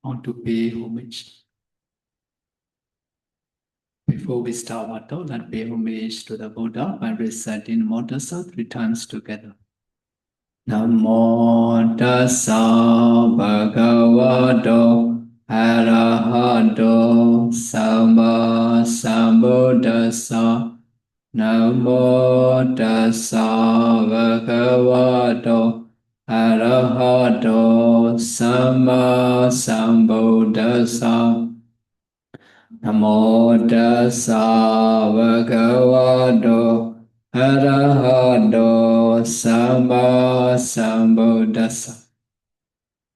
Want to pay homage. Before we start our talk, let's pay homage to the Buddha by reciting Modasa 3 times together. Namo tassa bhagavato arahato samma sambuddhassa. Namo tassa bhagavato arahato samma sambuddhassa. Namo tassa bhagavato arahato samma sambuddhassa.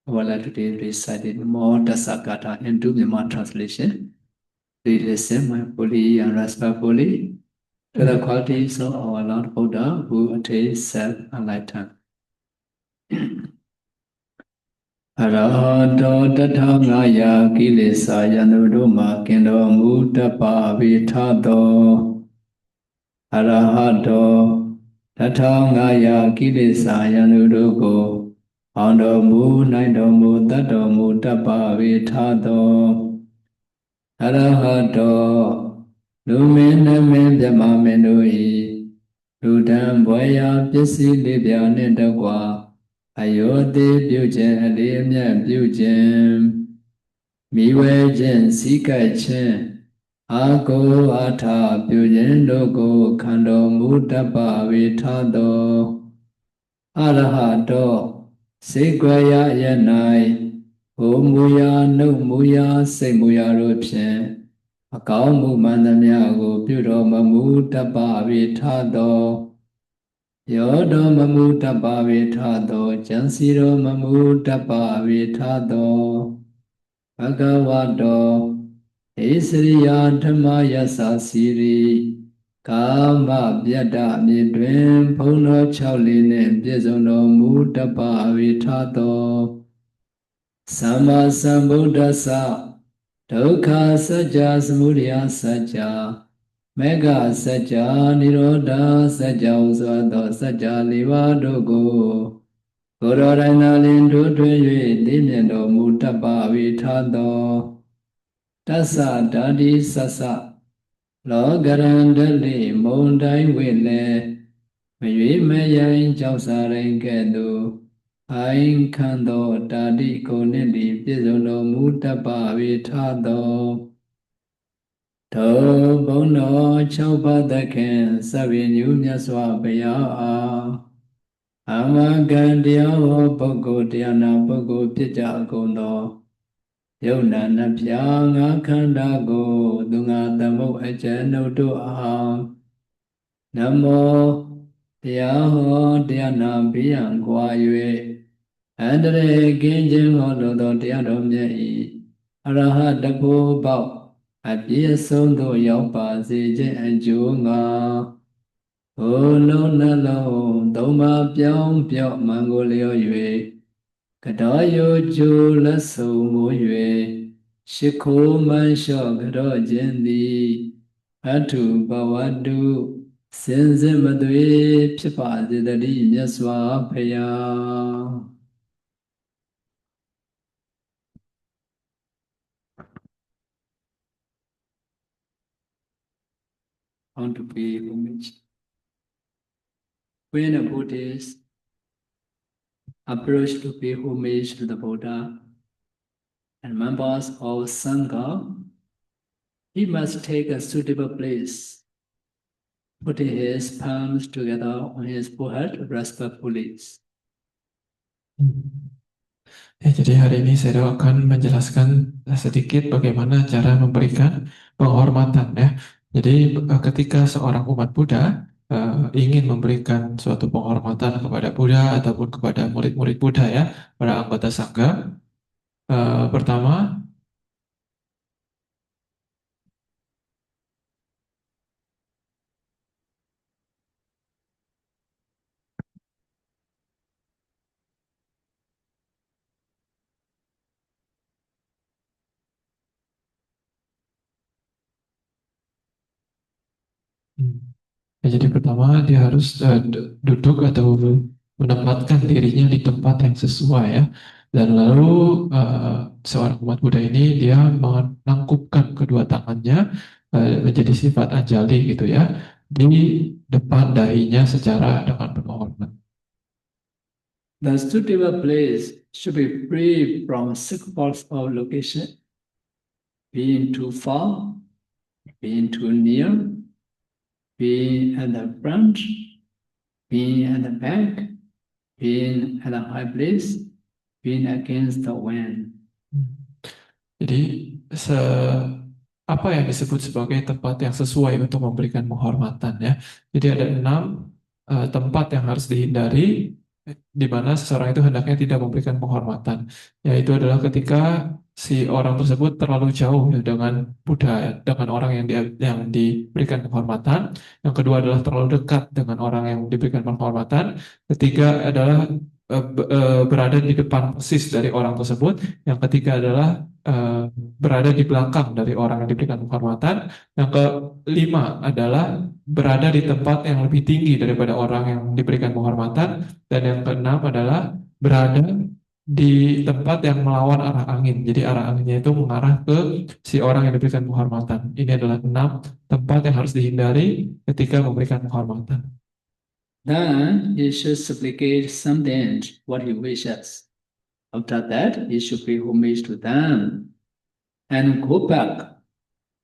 Well, today recited Namo tassa Gatha into Myanmar translation. Please listen mindfully and respectfully to the qualities of our Lord Buddha who attained self-enlightenment. Arahato tathangaya kilesa yanuduma kendo mudapa vithato. Arahato tathangaya kilesa yanuduko ando mu naido mu tato mudapa vithato. Arahato luminamin vyamaminui ludam boya pyasi libya nindakwa ayote pyuchen alimya pyuchen miwe chen sikai chen ako atha pyuchen loko khando mudapa vithato. Arahato sekwaya yanai O muya no muya se muya ro phien akaw mu mandamya ko pyu ro mamu tappa vithato. Yo do mamu tappa vithato jansi ro mamu tappa vithato. Bhagavato Esriya dhamma yasa siri Kama vyada midwen Phono chawline pyesono mu tappa vithato. Sama sambuddhasa Dukha sajja samudaya sajja Mega sajja nirodha sajja Usvato sajja liva dogo Gororaina lindu tuyue Dimyendo mutapa vithato. Tassa dadi sasa Logarandali mondai wile Mayue mayain chausarin kedu Ain khando dadi konili pyesono mutapa vithato. Tho bono chaupadaken savinyu myaswa baya Amagandiya ho boggo dhyana boggo pitja gondo Yona napya nga khanda go dunga tamok ajano do aham Namo Dhyana dhyana biyang kwa yue Andre kinjin hono do dhyana myai Araha dapo bao Abhiya sondo yaw pa si jen anju nga O lo na lo Doma pyong pyok mango leo yue Kada yo ju la so mo yue Shikho man shok ro jen di Atu bawadu Sinze madwe pipa zidari myaswa phaya. How to pay homage. When a Buddhist approach to pay homage to the Buddha and members of Sangha, he must take a suitable place, putting his palms together on his forehead respectfully. Ya, jadi hari ini saya akan menjelaskan sedikit bagaimana cara memberikan penghormatan ya. Jadi ketika seorang umat Buddha ingin memberikan suatu penghormatan kepada Buddha ataupun kepada murid-murid Buddha ya, para anggota sangga, pertama Hmm. Ya, jadi pertama dia harus duduk atau menempatkan dirinya di tempat yang sesuai ya. Dan lalu seorang umat Buddha ini dia menangkupkan kedua tangannya menjadi sifat anjali gitu ya di depan dahinya secara dengan penuh hormat. The suitable place should be free from sacrifice of location, being too far, being too near, being at the front, being at the back, being at a high place, being against the wind. Jadi apa yang disebut sebagai tempat yang sesuai untuk memberikan penghormatan ya. Jadi ada 6 tempat yang harus dihindari di mana seseorang itu hendaknya tidak memberikan penghormatan. Yaitu adalah ketika si orang tersebut terlalu jauh ya, dengan Buddha, ya, dengan orang yang diberikan penghormatan. Yang kedua adalah terlalu dekat dengan orang yang diberikan penghormatan. Ketiga adalah berada di depan persis dari orang tersebut. Yang ketiga adalah berada di belakang dari orang yang diberikan penghormatan. Yang kelima adalah berada di tempat yang lebih tinggi daripada orang yang diberikan penghormatan. Dan yang keenam adalah berada di tempat yang melawan arah angin. Jadi arah anginnya itu mengarah ke si orang yang diberikan penghormatan. Ini adalah 6 tempat yang harus dihindari ketika memberikan penghormatan. Then he should supplicate something what he wishes. After that, he should pay homage to them and go back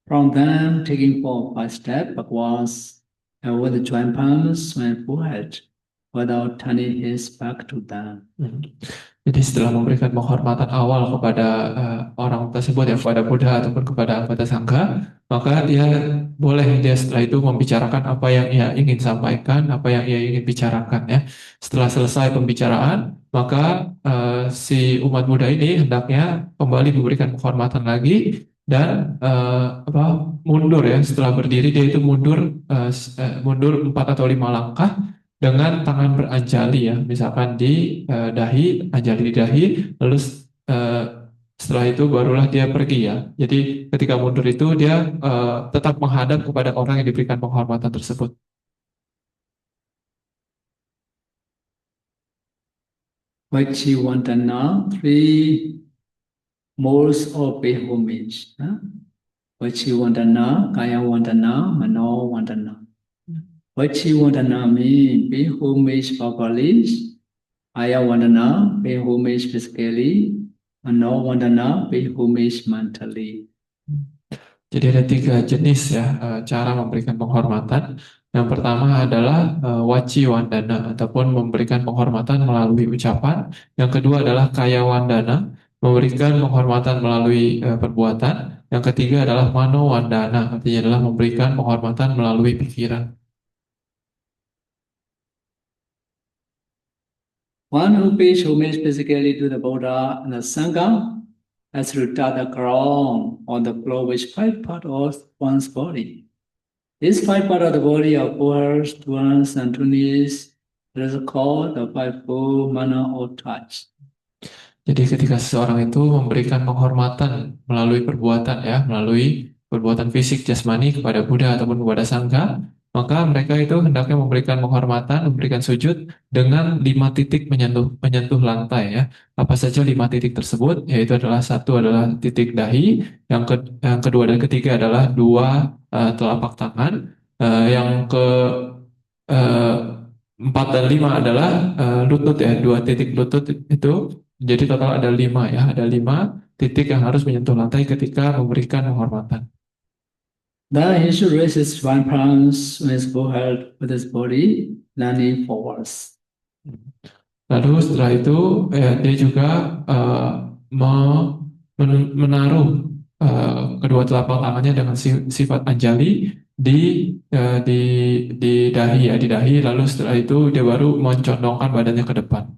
from them, taking 4 or 5 steps backwards and with joint palms and forehead without turning his back to them. Jadi setelah memberikan penghormatan awal kepada orang tersebut ya kepada Buddha ataupun kepada anggota sangha, maka dia setelah itu membicarakan apa yang ia ingin sampaikan, apa yang ia ingin bicarakan ya. Setelah selesai pembicaraan, maka si umat Buddha ini hendaknya kembali memberikan penghormatan lagi dan mundur ya. Setelah berdiri dia itu mundur 4 atau 5 langkah dengan tangan beranjali ya, misalkan di dahi, anjali di dahi, lalu eh, setelah itu barulah dia pergi ya. Jadi ketika mundur itu dia tetap menghadap kepada orang yang diberikan penghormatan tersebut. Vachivandana, 3 modes of pay homage. Vachivandana, Kayavandana, Manovandana. Vachivandana means pay homage verbally, Ayavandana, pay homage physically, Manovandana, pay homage mentally. Jadi ada 3 jenis ya cara memberikan penghormatan. Yang pertama adalah waci wandana ataupun memberikan penghormatan melalui ucapan. Yang kedua adalah kaya wandana, memberikan penghormatan melalui perbuatan. Yang ketiga adalah mano wandana, artinya adalah memberikan penghormatan melalui pikiran. One who pays homage physically to the Buddha and the Sangha has to touch the ground on the floor with 5 parts of one's body. These 5 parts of the body are forehead, hands, and 2 knees. It is called the 5-fold manner of touch. Jadi ketika seseorang itu memberikan penghormatan melalui perbuatan ya, melalui perbuatan fisik jasmani kepada Buddha ataupun kepada Sangha, maka mereka itu hendaknya memberikan penghormatan, memberikan sujud dengan 5 titik menyentuh lantai ya. Apa saja 5 titik tersebut? Yaitu adalah satu adalah titik dahi, yang kedua dan ketiga adalah 2 telapak tangan, yang ke eh, 4 dan 5 adalah lutut ya, 2 titik lutut itu. Jadi total ada 5 ya, ada 5 titik yang harus menyentuh lantai ketika memberikan penghormatan. Then he should raise his 1 palms on his forehead with his body, leaning forwards. Lalu setelah itu dia juga menaruh kedua telapak tangannya dengan sifat anjali di dahi ya, di dahi. Lalu setelah itu dia baru mencondongkan badannya ke depan.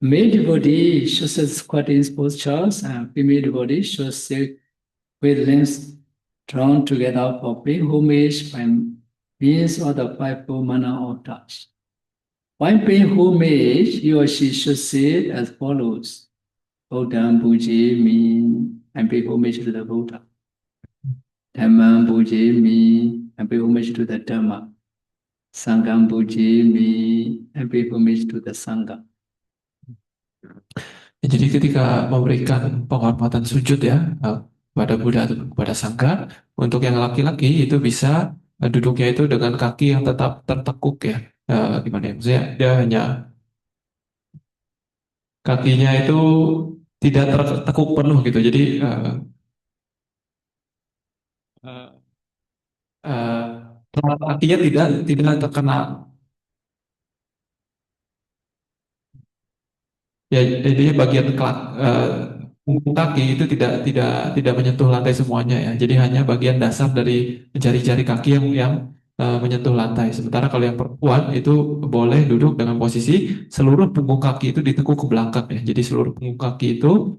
Male devotee should sit squatting postures, and female devotee should sit with limbs drawn together for paying homage by means of the 5-fold manner of touch. While paying homage, he or she should sit as follows. Buddham Puji mean and pay homage to the Buddha. Dhammam Pujami, and pay homage to the Dhamma. Sangham Pujami, and pay homage to the Sangha. Ya, jadi ketika memberikan penghormatan sujud ya kepada Buddha atau kepada Sangha, untuk yang laki-laki itu bisa duduknya itu dengan kaki yang tetap tertekuk ya. Gimana ya? Maksudnya dia hanya kakinya itu tidak tertekuk penuh gitu. Jadi uh, kakinya tidak terkena. Ya, jadi bagian punggung kaki itu tidak menyentuh lantai semuanya ya. Jadi hanya bagian dasar dari jari-jari kaki yang menyentuh lantai. Sementara kalau yang perempuan itu boleh duduk dengan posisi seluruh punggung kaki itu ditekuk ke belakang ya. Jadi seluruh punggung kaki itu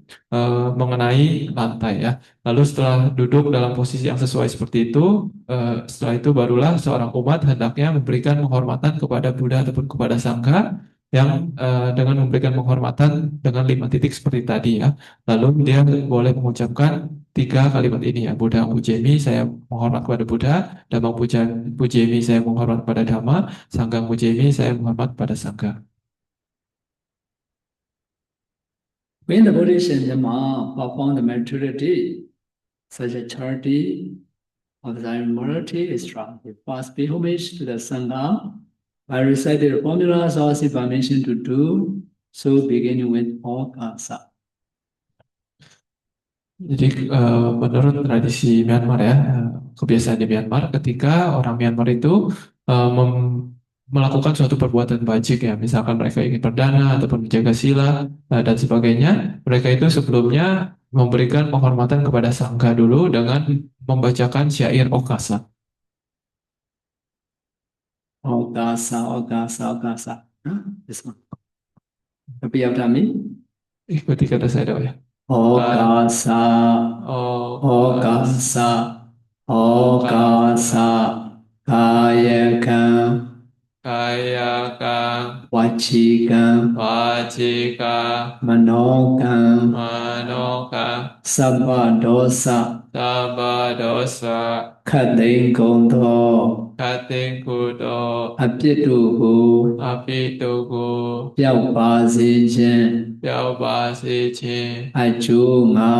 mengenai lantai ya. Lalu setelah duduk dalam posisi yang sesuai seperti itu, setelah itu barulah seorang umat hendaknya memberikan penghormatan kepada Buddha ataupun kepada Sangha yang dengan memberikan penghormatan dengan 5 titik seperti tadi ya. Lalu dia boleh mengucapkan 3 kalimat ini ya. Buddha Pujemi, saya menghormat kepada Buddha. Dhammam Pujemi, saya menghormat kepada Dhamma. Sangham Pujemi, saya menghormat kepada Sangha. When the Buddhist and Dhamma perform the maturity, such as charity, of the morality is strong. We first pay homage to the Sangha by reciting the formulas or seek permission to do so, beginning with Okasa. Jadi menurut tradisi Myanmar ya, kebiasaan di Myanmar ketika orang Myanmar itu melakukan suatu perbuatan bajik ya, misalkan mereka ingin berdana ataupun menjaga sila dan sebagainya, mereka itu sebelumnya memberikan penghormatan kepada Sangha dulu dengan membacakan syair Okasa. Okasa, Okasa, Okasa. This one. Repeat after me. Ikuti kata saya dong ya. Okasa, Okasa, Okasa, Kayakam, Kayakam, Vachikam, Vachikam, Manokam, Manokam, Sabbadosa, Sabbadosa, Khating Kontho, Kating Kudo, အပြစ်တို့ကို Apituku, ပျောက်ပါစေခြင်း Pyabasichi, အကျိုးငါ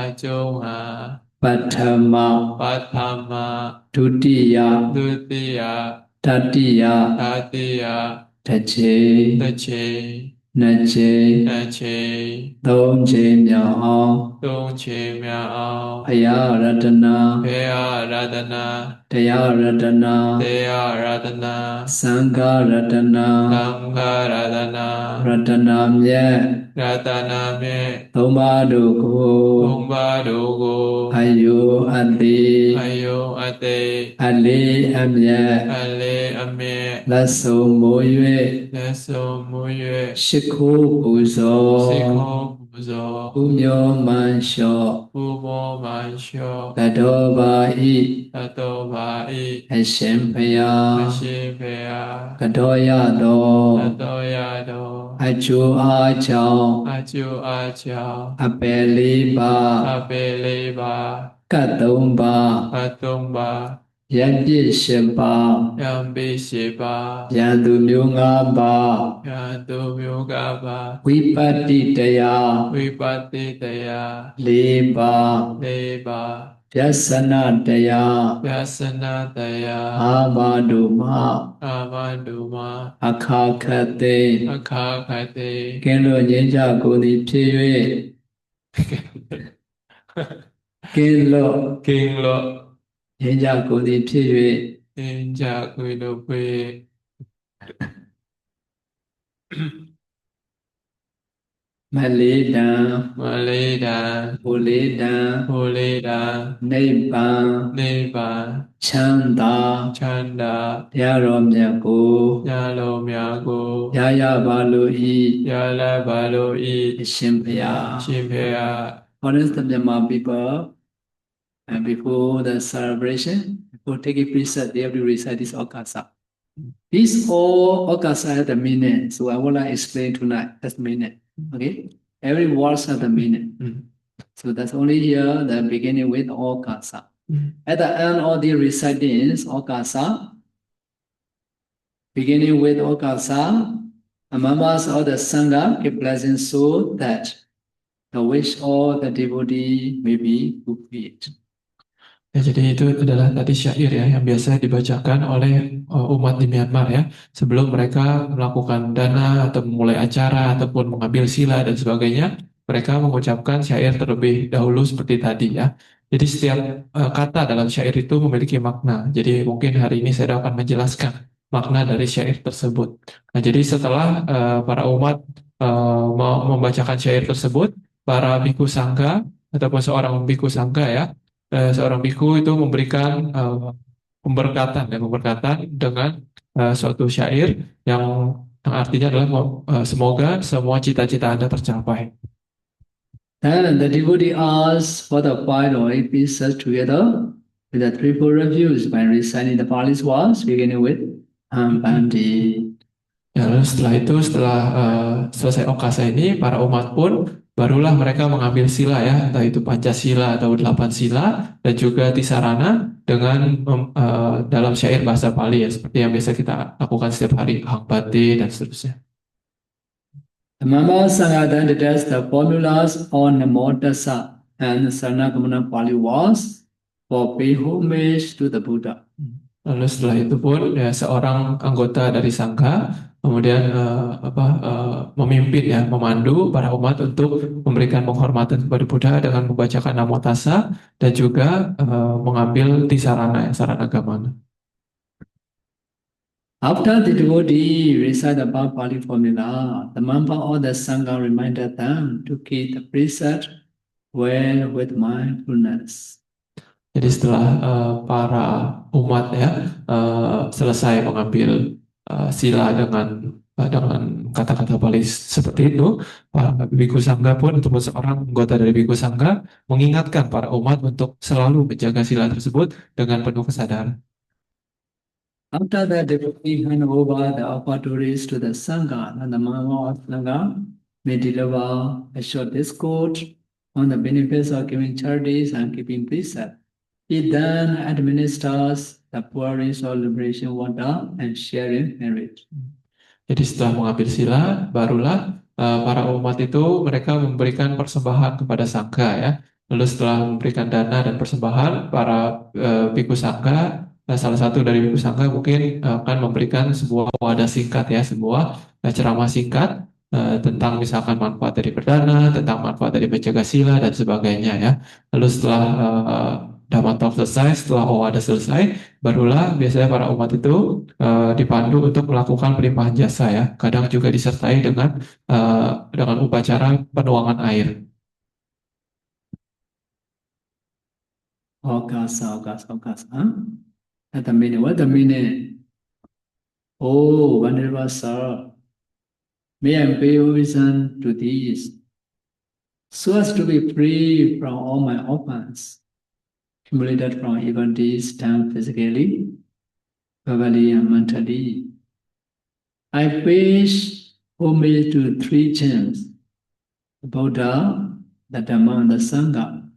Ajunga, ပထမ Patama, ဒုတိယ Dutiya, တတိယ Tatiya, တစ်ချိန် Tachi, နှစ်ချိန် Tachi, သုံးချိန်မြောက်အောင် Tungchi Miao, ဘုရားရတနာ Paya Radana, တရားရတနာ Teya Radana, သံဃာရတနာ Sangha Radana, ရတနာမြတ် Radana Me, သုံးပါးတို့ကို Tumba Dugu, အယုအတိ Ayo Ate, အလေးအမြတ် Ale Ame, လက်ဆုံမိုး၍ Leso Muye, ရှိခိုးပူဇော် Sikho Buzo, ဥမျိုးမန်လျှော့ Umo Mansho, ကတော်ပါဤ Tato Vai, အရှင်ဖယား Ashipea, ကတော်ရသော Tato Yado, အကျိုးအားကြောင့် Aju Achao, အပယ်လေးပါး Apeleba, ကတ်သုံးပါး Patumba, ယံပြည့်၈ပါး Yambi Shiba, ယံသူမျိုး၅ပါး Yandu Myugaba, ဝိပတ္တိတရား Vipati Daya, ၄ပါး Deva, ယသနာတရား Vyasana Daya, အာမတို့မှ Avanduma, အခါခတ်သိ Akakate, ကင်းလွတ်ငြိမ်းချကိုယ်သည်ဖြစ်၍ကင်းလွတ် Kinglo, ငြိမ်းချကိုယ်သည်ဖြစ်၍ Inja Kuidupi, မလေးတံ Malida, ဘူလေးတံ Pulida, နိဗ္ဗာန် Niba, ချမ်းသာ Chanda, တရားတော်မြတ်ကို Yalo Myago, ရရပါလို၏ Yala Balo အ I, ရှင်ဘုရား Shimpea, Honest Myanmar people and before the celebration before taking precept they have to recite this okasa. This all okasa has the meaning, so I want to explain tonight that's the meaning. Okay, every word has the meaning. So that's only here the beginning with okasa. At the end of the recitings, Okasa, beginning with Okasa, the members of the Sangha give blessings so that the wish of the devotee may be fulfilled. Ya, jadi itu adalah tadi syair ya yang biasa dibacakan oleh umat di Myanmar ya sebelum mereka melakukan dana atau memulai acara ataupun mengambil sila dan sebagainya, mereka mengucapkan syair terlebih dahulu seperti tadi ya. Jadi setiap kata dalam syair itu memiliki makna. Jadi mungkin hari ini saya akan menjelaskan makna dari syair tersebut. Nah, jadi setelah para umat membacakan syair tersebut, para biku sangga ataupun seorang biku sangga ya, seorang biku itu memberikan pemberkatan dengan suatu syair yang artinya adalah semoga semua cita-cita Anda tercapai. Then the devotee asks for the 5 or 8 pieces together with the 3-4 reviews by reciting the Pali words beginning with Bandi. Ya, lalu setelah selesai okasa ini, para umat pun barulah mereka mengambil sila ya, entah itu Pancasila atau 8 sila dan juga Tisarana dengan dalam syair bahasa Pali ya, seperti yang biasa kita lakukan setiap hari, Hang Bate dan seterusnya. The members Sangha then details the formulas on Namo Tassa and Saranagamana Pali words for pay homage to the Buddha. Lalu setelah itu pun ya, seorang anggota dari sangha kemudian memimpin ya, memandu para umat untuk memberikan penghormatan kepada Buddha dengan membacakan Namo Tassa dan juga mengambil tisarana ya, sarana gamana. After the devotee recite the above Pali formula, the member of the Sangha reminded them to keep the precept well with mindfulness. Jadi setelah para umat ya selesai mengambil sila dengan kata-kata Pali seperti itu, para biku sangga pun ataupun seorang anggota dari biku sangga mengingatkan para umat untuk selalu menjaga sila tersebut dengan penuh kesadaran. After that, devotee hand over the offertories to the Sangha, and the member of Sangha may deliver a short discourse on the benefits of giving charities and keeping precept. He then administers the pourings of liberation water and sharing merit. Jadi setelah mengambil sila, barulah para umat itu mereka memberikan persembahan kepada sangga ya. Lalu setelah memberikan dana dan persembahan, para biku sangga, salah satu dari biku sangga mungkin akan memberikan sebuah wadah singkat ya, sebuah ceramah singkat tentang misalkan manfaat dari berdana, tentang manfaat dari menjaga sila dan sebagainya ya. Lalu setelah Dhamma talk selesai, setelah Owada selesai, barulah biasanya para umat itu dipandu untuk melakukan pelimpahan jasa ya. Kadang juga disertai dengan upacara penuangan air. Okasa. At the meaning, what the meaning? Oh, Venerable Sir, may I pay obeisance to these, so as to be free from all my offense, accumulated from evil deeds done physically, verbally, and mentally. I pay homage to 3 gems, the Buddha, the Dhamma, and the Sangha,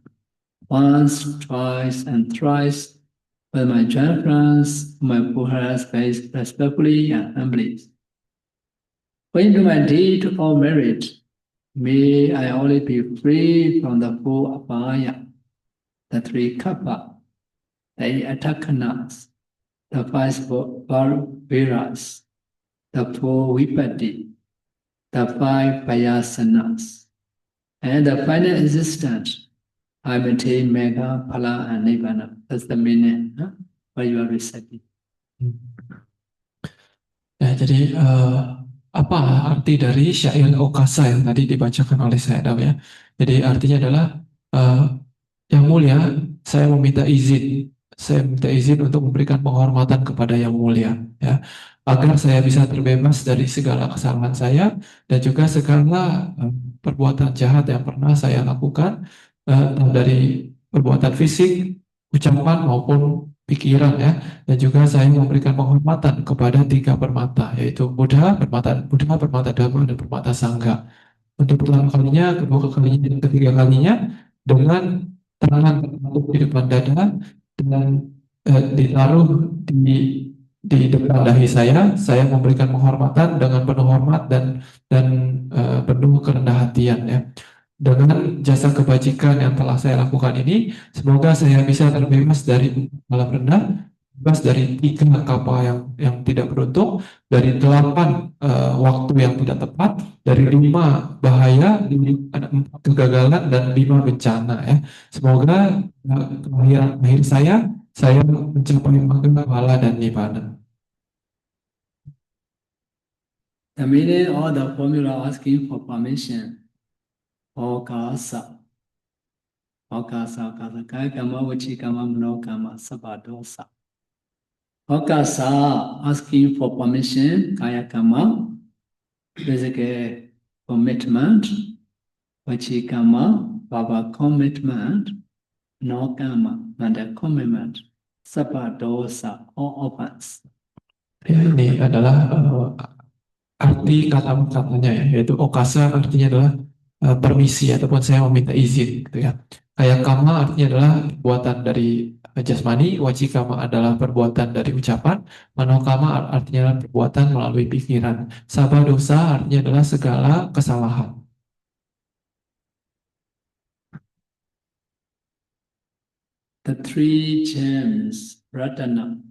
once, twice, and thrice, with my joint friends, my poor face respectfully and humbly. When to my deed or merit, may I always be free from the 4 apaya, the 3 kappa, the 8 atakanas, the 5 viras, the 4 vipatti, the 5 payasanas, and the final existence. I maintain Mega, Phala, and Nibbana. That's the meaning what you are reciting. Ya, jadi apa arti dari syair Okasa yang tadi dibacakan oleh saya ya? Jadi artinya adalah yang mulia, saya meminta izin untuk memberikan penghormatan kepada yang mulia, ya, agar saya bisa terbebas dari segala kesalahan saya dan juga segala perbuatan jahat yang pernah saya lakukan, dari perbuatan fisik, ucapan maupun pikiran ya, dan juga saya memberikan penghormatan kepada 3 permata, yaitu Buddha, permata Dhamma, dan permata Sangha. Untuk pertama kalinya, kedua kalinya, dan ketiga kalinya dengan tangan tertutup di depan dada, dan ditaruh di depan dahi saya memberikan penghormatan dengan penuh hormat dan penuh kerendahan hatian ya. Dengan jasa kebajikan yang telah saya lakukan ini, semoga saya bisa terbebas dari malam rendah, bebas dari 3 kapal yang tidak beruntung, dari 8 waktu yang tidak tepat, dari 5 bahaya, ada 4 kegagalan dan 5 bencana ya. Semoga kelahiran akhir saya mencapai magna pahala dan nibbana. The meaning of the formula asking for permission. Okasa. Okasa, okasa. Kaya kama, vaci kama, mano kama, sabba dosa. Okasa, asking for permission. Kaya kama, physical commitment. Vaci kama, verbal commitment. No kama, mental commitment. Sabba dosa, all offense. Ya, ini adalah arti kata-katanya ya, yaitu okasa artinya adalah permisi ataupun saya meminta izin gitu ya. Kayak kama artinya adalah perbuatan dari jasmani, wajikama adalah perbuatan dari ucapan, manokama artinya adalah perbuatan melalui pikiran. Sabah dosa artinya adalah segala kesalahan. The 3 gems, Ratana.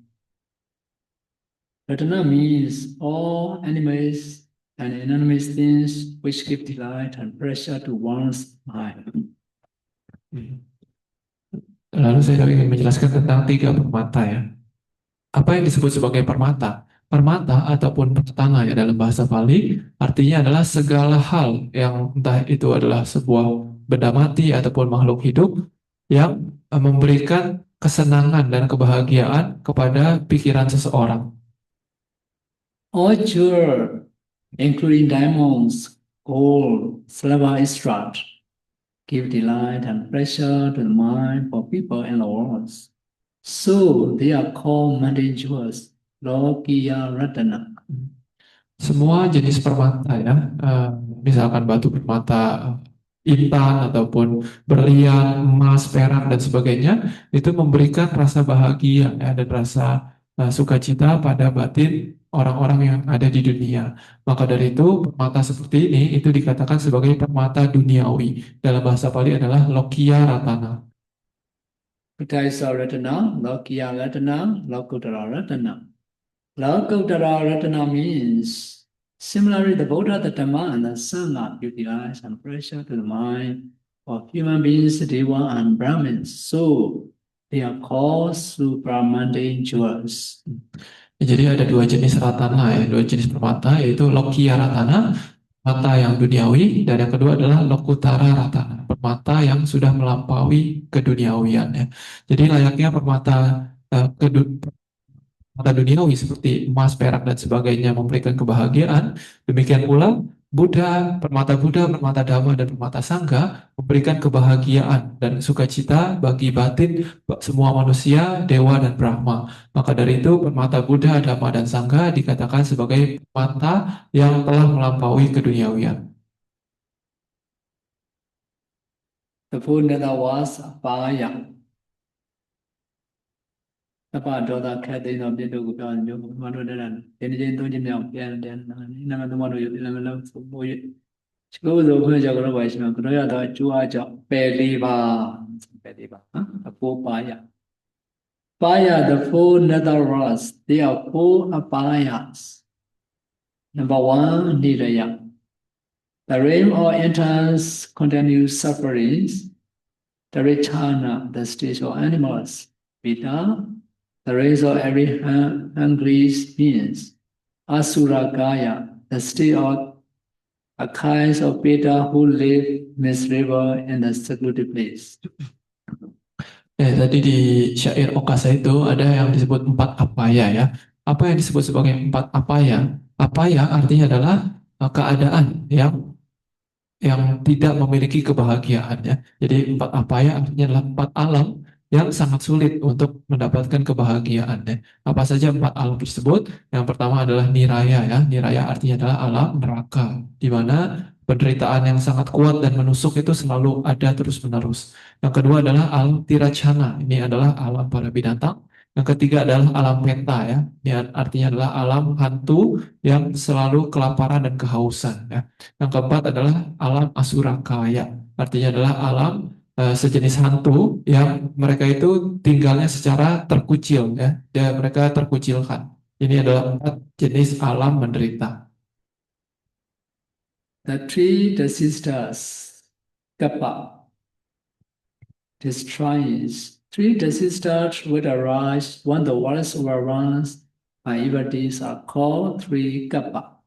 Ratana means all animals and inanimate things which give delight and pleasure to one's mind. Lalu saya ingin menjelaskan tentang 3 permata ya. Apa yang disebut sebagai permata? Permata ataupun pratana ya dalam bahasa Pali artinya adalah segala hal yang entah itu adalah sebuah benda mati ataupun makhluk hidup yang memberikan kesenangan dan kebahagiaan kepada pikiran seseorang. All jewel, including diamonds, gold, silver, etc., give delight and pleasure to the mind for people and the world. So they are called mundane jewels, Lokiya Ratana. Semua jenis permata ya, misalkan batu permata, intan ataupun berlian, emas, perak dan sebagainya, itu memberikan rasa bahagia ya, dan rasa sukacita pada batin orang-orang yang ada di dunia. Maka dari itu permata seperti ini itu dikatakan sebagai permata duniawi. Dalam bahasa Pali adalah Lokiya Ratana. Kutaisa Ratana, Lokiya Ratana, Lokutara Ratana. Lokutara Ratana means similarly the Buddha, the Dhamma, and the Sangha give delight and pleasure to the mind of human beings, Deva and Brahmins. So they are called supramundane jewels. Jadi ada 2 jenis ratana ya, 2 jenis permata yaitu Lokiya Ratana, permata yang duniawi, dan yang kedua adalah Lokutara Ratana, permata yang sudah melampaui keduniawian ya. Jadi layaknya permata mata duniawi seperti emas, perak dan sebagainya memberikan kebahagiaan, demikian pula Buddha, permata Dhamma dan permata Sangha memberikan kebahagiaan dan sukacita bagi batin semua manusia, dewa dan Brahma. Maka dari itu permata Buddha, Dhamma dan Sangha dikatakan sebagai permata yang telah melampaui keduniawian. The full nether was Apaya. Apa dosa kati no pitu ko pyawan jo mano daran deni jin to jin myang pyan den na ma to mano yo na ma lo so bo ye chiko zo khwe ja ko ba shi ma ko ya da chu a ja pe li ba apo pa ya the four nether worlds, they are 4 apayas. Number 1, niraya. The realm or entrance continues sufferings. The rechana, the stage of animals. Vita, the race of every hungry beings. Asura Gaya, the state of a kind of beta who live miserable in the secluded place. Tadi di syair Okasa itu ada yang disebut 4 apaya ya. Apa yang disebut sebagai 4 apaya? Apaya artinya adalah keadaan yang tidak memiliki kebahagiaan ya. Jadi 4 apaya artinya adalah 4 alam yang sangat sulit untuk mendapatkan kebahagiaan ya. Apa saja 4 alam tersebut? Yang pertama adalah niraya ya. Niraya artinya adalah alam neraka, di mana penderitaan yang sangat kuat dan menusuk itu selalu ada terus-menerus. Yang kedua adalah alam tiracana, ini adalah alam para binatang. Yang ketiga adalah alam peta ya, ini artinya adalah alam hantu yang selalu kelaparan dan kehausan ya. Yang keempat adalah alam asura kaya, artinya adalah alam sejenis hantu yang mereka itu tinggalnya secara terkucil ya, dan mereka terkucilkan. Ini adalah 4 jenis alam menderita. The three desisters, kappa, destroys. Three desisters would arise when the world overruns by evil deeds are called three kappa.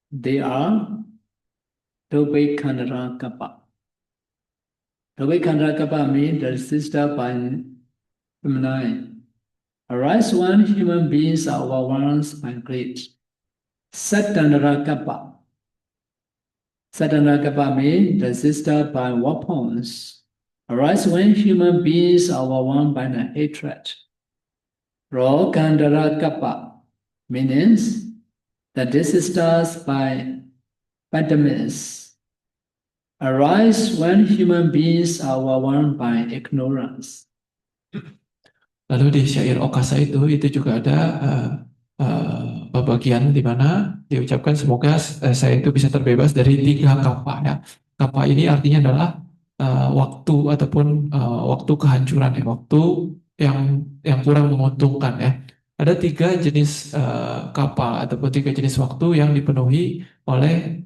They are Dobekandra kappa. Dobekandra kappa means the sister by feminine. Arise when human beings are overwhelmed by greed. Satandra kappa. Satandra kappa means the sister by weapons. Arise when human beings are overwhelmed by the hatred. Rogandara kappa means the disasters by pandemics. Arise when human beings are overwhelmed by ignorance. Lalu di syair Okasa itu juga ada bagian di mana diucapkan semoga saya itu bisa terbebas dari 3 kapa ya. Kapa ini artinya adalah waktu ataupun waktu kehancuran ya, waktu yang kurang menguntungkan ya. Ada 3 jenis kapa ataupun 3 jenis waktu yang dipenuhi oleh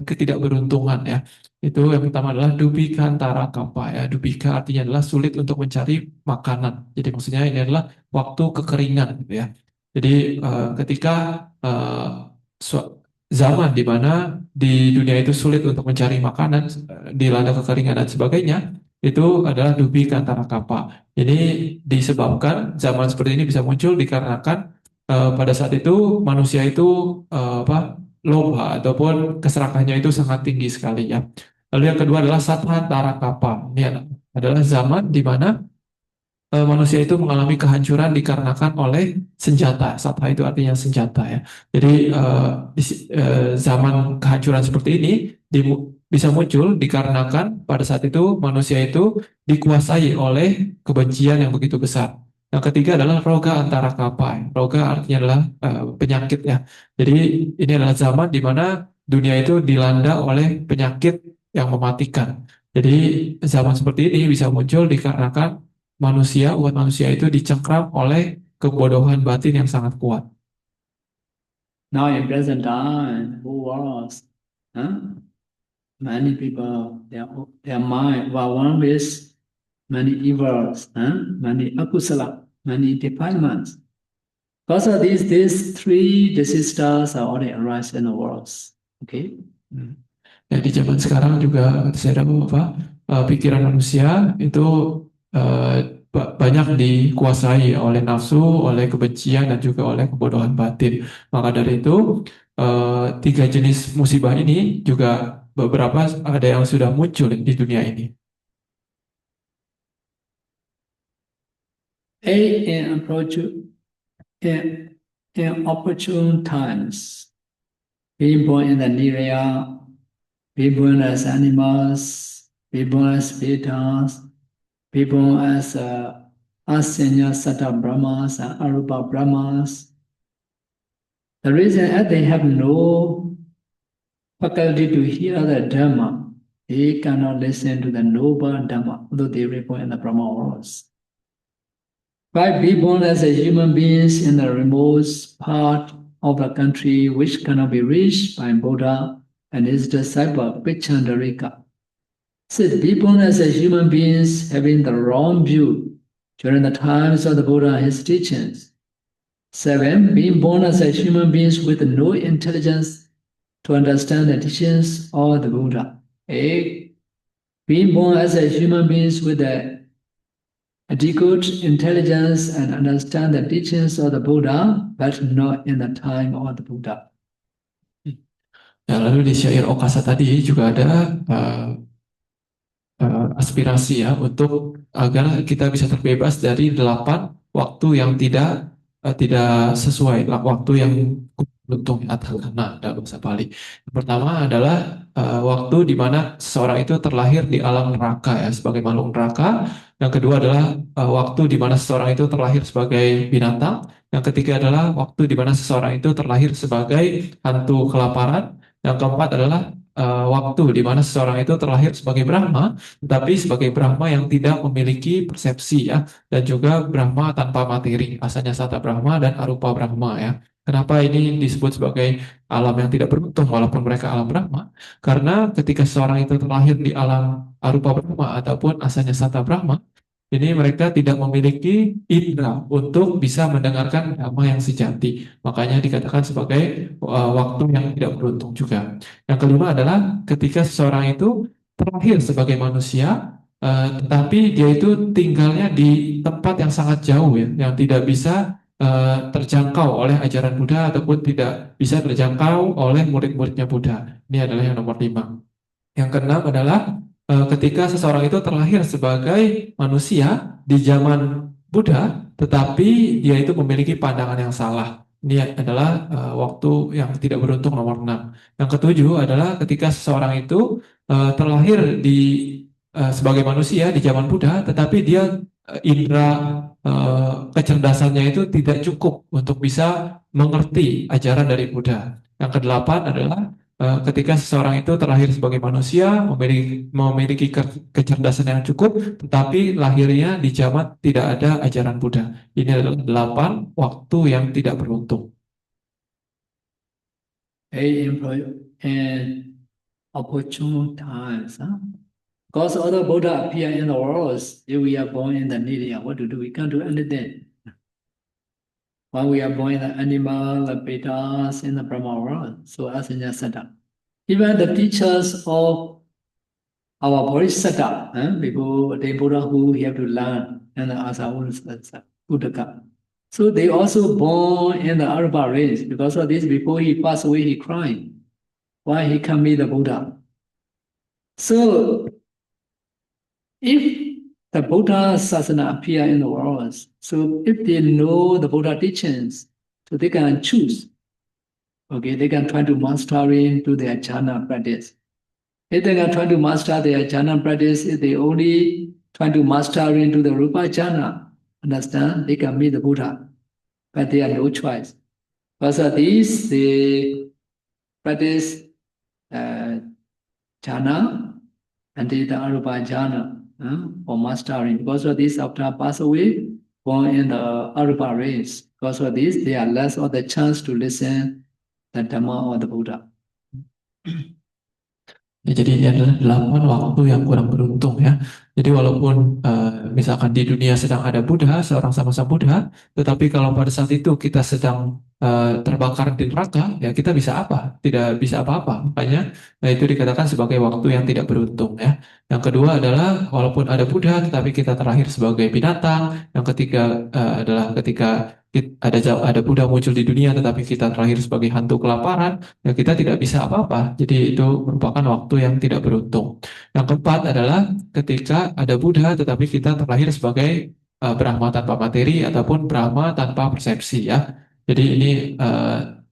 ketidakberuntungan ya. Itu yang pertama adalah dubikantara kapa ya. Dubika artinya adalah sulit untuk mencari makanan. Jadi maksudnya ini adalah waktu kekeringan gitu ya. Jadi ketika zaman di mana di dunia itu sulit untuk mencari makanan, dilanda kekeringan dan sebagainya, itu adalah dubi kantara kapa. Ini disebabkan zaman seperti ini bisa muncul dikarenakan pada saat itu manusia itu loba ataupun keserakahannya itu sangat tinggi sekali ya. Lalu yang kedua adalah satantara kapa. Ini adalah zaman di mana manusia itu mengalami kehancuran dikarenakan oleh senjata. Satha itu artinya senjata ya. Jadi zaman kehancuran seperti ini bisa muncul dikarenakan pada saat itu manusia itu dikuasai oleh kebencian yang begitu besar. Yang ketiga adalah roga antara kapai. Roga artinya adalah penyakit ya. Jadi ini adalah zaman di mana dunia itu dilanda oleh penyakit yang mematikan. Jadi zaman seperti ini bisa muncul dikarenakan umat manusia itu dicengkram oleh kebodohan batin yang sangat kuat. Now in present time, who was? Many people, their mind overwhelmed with many evils, many akusala, many defilements. Because of these 3 disasters are already arise in the world. Okay. Ya, di zaman sekarang juga saya ada pikiran manusia itu banyak dikuasai oleh nafsu, oleh kebencian dan juga oleh kebodohan batin. Maka dari itu 3 jenis musibah ini juga beberapa ada yang sudah muncul di dunia ini. In opportune times, being born in the Niraya, being born as animals, being born as betas, be born as Asanya Sata Brahmas and Arupa Brahmas. The reason is they have no faculty to hear the Dhamma. They cannot listen to the noble Dhamma, although they were born in the Brahma worlds. By being born as a human beings in the remote part of the country which cannot be reached by Buddha and his disciple Pichandarika. 6. Be born as a human beings having the wrong view during the times of the Buddha and his teachings. 7. Being born as a human beings with no intelligence to understand the teachings of the Buddha. 8. Being born as a human beings with adequate intelligence and understand the teachings of the Buddha, but not in the time of the Buddha. Ya, lalu di syair Okasa tadi juga ada aspirasi ya untuk agar kita bisa terbebas dari 8 waktu yang tidak sesuai, waktu yang beruntung atau karena dalam bahasa Bali. Yang pertama adalah waktu di mana seseorang itu terlahir di alam neraka ya sebagai makhluk neraka. Yang kedua adalah waktu di mana seseorang itu terlahir sebagai binatang. Yang ketiga adalah waktu di mana seseorang itu terlahir sebagai hantu kelaparan. Yang keempat adalah waktu di mana seseorang itu terlahir sebagai Brahma, tetapi sebagai Brahma yang tidak memiliki persepsi ya, dan juga Brahma tanpa materi, asalnya Sata Brahma dan Arupa Brahma ya. Kenapa ini disebut sebagai alam yang tidak beruntung walaupun mereka alam Brahma? Karena ketika seseorang itu terlahir di alam Arupa Brahma ataupun asalnya Sata Brahma, ini mereka tidak memiliki indera untuk bisa mendengarkan dhamma yang sejati. Makanya dikatakan sebagai waktu yang tidak beruntung juga. Yang kelima adalah ketika seseorang itu terlahir sebagai manusia, tetapi dia itu tinggalnya di tempat yang sangat jauh ya, yang tidak bisa terjangkau oleh ajaran Buddha ataupun tidak bisa terjangkau oleh murid-muridnya Buddha. Ini adalah yang nomor lima. Yang keenam adalah ketika seseorang itu terlahir sebagai manusia di zaman Buddha, tetapi dia itu memiliki pandangan yang salah. Ini adalah waktu yang tidak beruntung nomor 6. Yang ketujuh adalah ketika seseorang itu terlahir sebagai manusia di zaman Buddha, tetapi dia indera kecerdasannya itu tidak cukup untuk bisa mengerti ajaran dari Buddha. Yang kedelapan adalah ketika seseorang itu terlahir sebagai manusia, memiliki kecerdasan yang cukup, tetapi lahirnya di zaman tidak ada ajaran Buddha. Ini adalah 8 waktu yang tidak beruntung. And opportune times, huh? Because other Buddha appear in the world, if we are born in the Nidia, what to do? We can't do anything. When we are born in the animal, the Vedas, in the Brahma world, so Asanya Sada. Even the teachers of our Bodhisattva, people, the Buddha who have to learn, and as our own Buddhaka. So they also born in the Araba race. Because of this, before he passed away, he cried. Why he can't meet the Buddha? So if the Buddha Sasana appear in the world, so if they know the Buddha teachings, so they can choose. Okay, they can try to master into their jhana practice. If they can try to master their jhana practice, if they only try to master into the Rupa jhana, understand, they can meet the Buddha. But they have no choice. Because of this, they practice jhana and the Arupa jhana for mastering. Because of this, after pass away, born in the Arupa race. Because of this, they are less of the chance to listen the Dhamma or the Buddha. Ya, jadi ini adalah 8 waktu yang kurang beruntung ya. Jadi walaupun misalkan di dunia sedang ada Buddha, seorang sama-sama Buddha, tetapi kalau pada saat itu kita sedang terbakar di neraka, ya kita bisa apa? Tidak bisa apa-apa. Makanya itu dikatakan sebagai waktu yang tidak beruntung ya. Yang kedua adalah walaupun ada Buddha, tetapi kita terlahir sebagai binatang. Yang ketiga adalah ketika ada Buddha muncul di dunia, tetapi kita terlahir sebagai hantu kelaparan, ya kita tidak bisa apa-apa. Jadi itu merupakan waktu yang tidak beruntung. Yang keempat adalah ketika ada Buddha tetapi kita terlahir sebagai Brahma tanpa materi ataupun Brahma tanpa persepsi ya. Jadi ini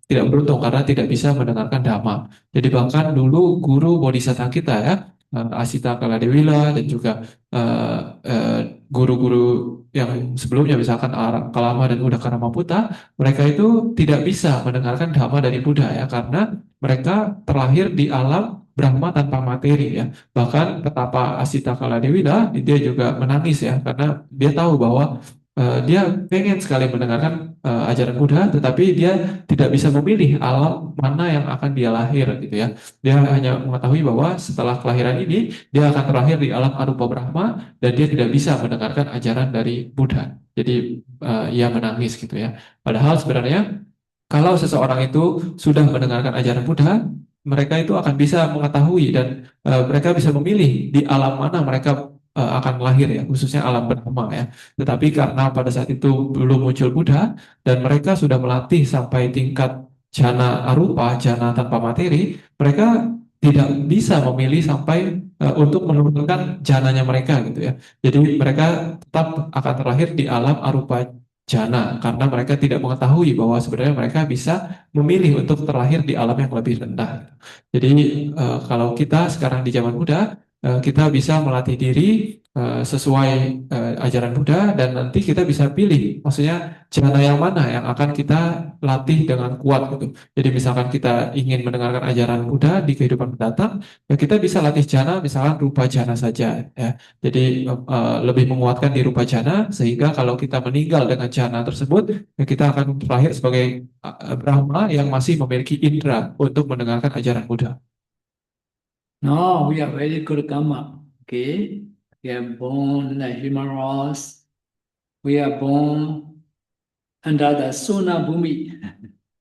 tidak beruntung karena tidak bisa mendengarkan Dhamma. Jadi bahkan dulu guru Bodhisattva kita ya, Asita Kaladewila dan juga guru-guru yang sebelumnya misalkan Kalama dan Udakara Maputa, mereka itu tidak bisa mendengarkan Dhamma dari Buddha ya karena mereka terlahir di alam Brahma tanpa materi ya. Bahkan betapa Asita Kaladewila dia juga menangis ya karena dia tahu bahwa dia pengen sekali mendengarkan ajaran Buddha, tetapi dia tidak bisa memilih alam mana yang akan dia lahir gitu ya. Dia hanya mengetahui bahwa setelah kelahiran ini dia akan terlahir di alam Arupa Brahma dan dia tidak bisa mendengarkan ajaran dari Buddha. Jadi ia menangis gitu ya. Padahal sebenarnya kalau seseorang itu sudah mendengarkan ajaran Buddha, mereka itu akan bisa mengetahui dan mereka bisa memilih di alam mana mereka akan lahir ya, khususnya alam Brahma ya. Tetapi karena pada saat itu belum muncul Buddha dan mereka sudah melatih sampai tingkat jana arupa, jana tanpa materi, mereka tidak bisa memilih sampai untuk menurunkan jananya mereka gitu ya. Jadi mereka tetap akan terlahir di alam arupa jana karena mereka tidak mengetahui bahwa sebenarnya mereka bisa memilih untuk terlahir di alam yang lebih rendah. Jadi kalau kita sekarang di zaman Buddha, kita bisa melatih diri sesuai ajaran Buddha dan nanti kita bisa pilih, maksudnya jana yang mana yang akan kita latih dengan kuat gitu. Jadi misalkan kita ingin mendengarkan ajaran Buddha di kehidupan mendatang, ya kita bisa latih jana misalkan rupa jana saja ya. Jadi lebih menguatkan di rupa jana sehingga kalau kita meninggal dengan jana tersebut, ya kita akan lahir sebagai Brahma yang masih memiliki indera untuk mendengarkan ajaran Buddha. No, we are very good karma. Okay, we are born in the human race. We are born under the Sona Bhumi.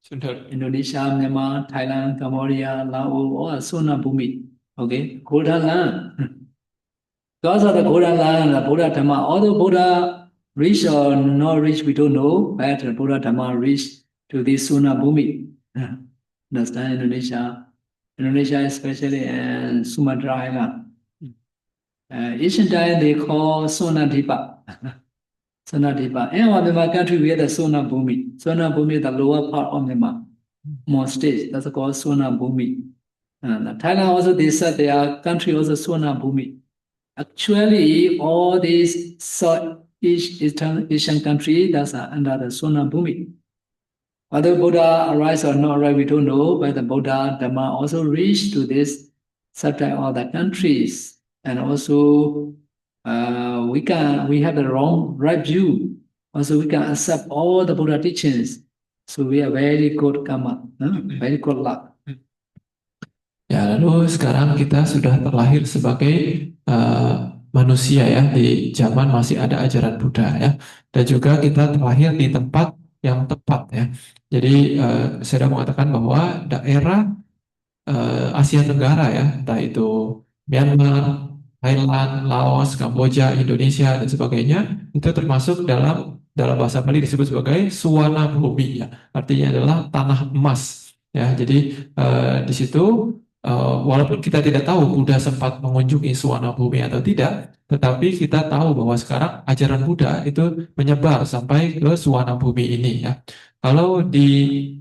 Sudah. Indonesia, Myanmar, Thailand, Cambodia, Laos, all Sona Bhumi. Okay, golden land. Because of the golden land, the Buddha Dhamma, although Buddha reached or not reached, we don't know, but the Buddha Dhamma reached to this Sona Bhumi. Understand Indonesia? Indonesia, especially and Sumatra Island. Ancient time they call Sona Dipa. Sona Dipa. In our Myanmar country, we have the Sona Bhumi. Sona Bhumi is the lower part of Myanmar. More stage, that's called Sona Bhumi. Thailand also, they said their country also Sona Bhumi. Actually, all these Southeast Asian countries that's under the Sona Bhumi. Whether Buddha arise or not arise, we don't know, but the Buddha Dhamma also reached to this subject of the countries. And also, we have the right view. Also, we can accept all the Buddha teachings. So we are very good karma, very good luck. Ya, lalu sekarang kita sudah terlahir sebagai manusia ya, di zaman masih ada ajaran Buddha ya. Dan juga kita terlahir di tempat yang tepat ya. Jadi saya mengatakan bahwa daerah Asia Tenggara ya, entah itu Myanmar, Thailand, Laos, Kamboja, Indonesia dan sebagainya, itu termasuk dalam bahasa Bali disebut sebagai Suwana Bhumi ya. Artinya adalah tanah emas ya. Jadi di situ walaupun kita tidak tahu Buddha sempat mengunjungi Suwana Bhumi atau tidak, tetapi kita tahu bahwa sekarang ajaran Buddha itu menyebar sampai ke Suwana Bhumi ini ya. Kalau di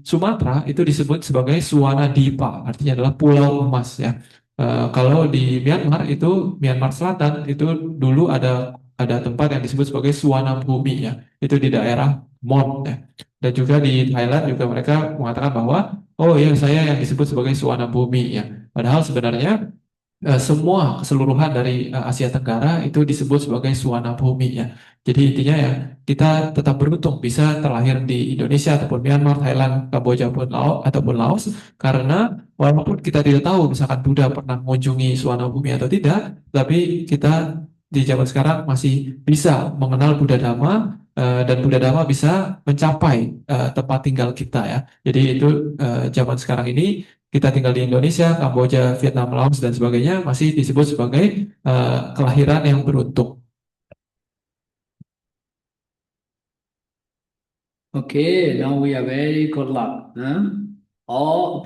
Sumatera itu disebut sebagai Suwana Dipa, artinya adalah pulau emas ya. Kalau di Myanmar itu Myanmar Selatan itu dulu ada tempat yang disebut sebagai Suwana Bhumi ya. Itu di daerah Mon ya. Dan juga di Thailand juga mereka mengatakan bahwa oh ya saya yang disebut sebagai Suwana Bhumi ya. Padahal sebenarnya semua keseluruhan dari Asia Tenggara itu disebut sebagai Suwana Bhumi ya. Jadi intinya ya kita tetap beruntung bisa terlahir di Indonesia ataupun Myanmar, Thailand, Kamboja ataupun Laos karena walaupun kita tidak tahu misalkan Buddha pernah mengunjungi Suwana Bhumi atau tidak, tapi kita di zaman sekarang masih bisa mengenal Buddha Dhamma dan Buddha Dhamma bisa mencapai tempat tinggal kita ya. Jadi itu zaman sekarang ini kita tinggal di Indonesia, Kamboja, Vietnam, Laos, dan sebagainya masih disebut sebagai kelahiran yang beruntung. Okay, now we are very good luck. All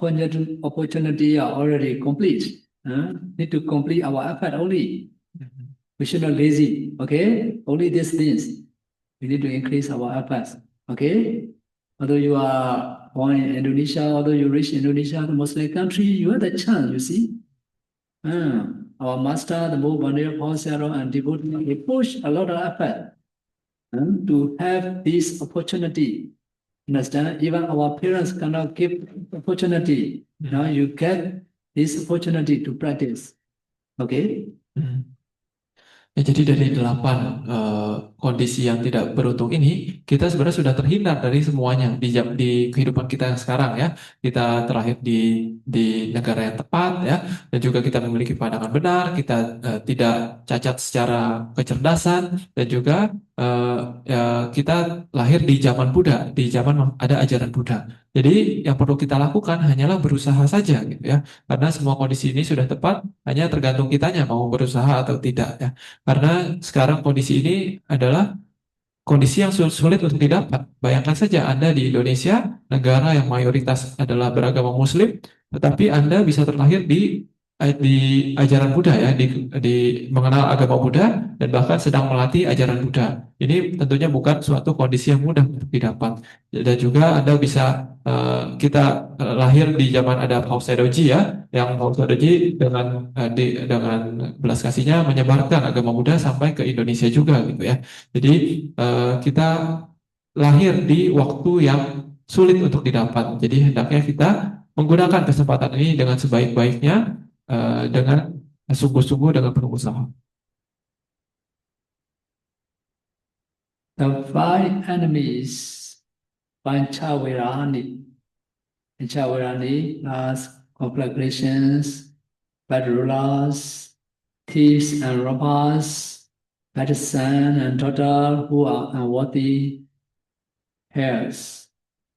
opportunity are already complete. Need to complete our effort only. We should not lazy. Okay, only these things. We need to increase our efforts. Okay, although you are born in Indonesia, although you reach Indonesia, the Muslim country, you have the chance. You see, our master, the Mo Bandir Paul Sarah and devotee, they push a lot of effort to have this opportunity. Understand? Even our parents cannot give opportunity. Now you get this opportunity to practice. Okay? Ya, jadi dari 8 kondisi yang tidak beruntung ini, kita sebenarnya sudah terhindar dari semuanya di kehidupan kita yang sekarang ya. Kita terlahir di negara yang tepat ya, dan juga kita memiliki pandangan benar, kita tidak cacat secara kecerdasan, dan juga ya, kita lahir di zaman Buddha, di zaman ada ajaran Buddha. Jadi yang perlu kita lakukan hanyalah berusaha saja gitu ya, karena semua kondisi ini sudah tepat, hanya tergantung kitanya mau berusaha atau tidak ya. Karena sekarang kondisi ini adalah kondisi yang sulit untuk didapat. Bayangkan saja Anda di Indonesia, negara yang mayoritas adalah beragama Muslim, tetapi Anda bisa terlahir di di ajaran Buddha ya, di mengenal agama Buddha dan bahkan sedang melatih ajaran Buddha. Ini tentunya bukan suatu kondisi yang mudah untuk didapat. Dan juga Anda bisa kita lahir di zaman ada Paus Sedoji ya, yang Paus Sedoji dengan belas kasihnya menyebarkan agama Buddha sampai ke Indonesia juga gitu ya. Jadi kita lahir di waktu yang sulit untuk didapat. Jadi hendaknya kita menggunakan kesempatan ini dengan sebaik-baiknya, dengan sungguh-sungguh dengan penuh usaha. The five enemies, Panchavirani. Panchavirani plus conflagrations, bad rulers, thieves and robbers, bad son and daughter who are unworthy heirs.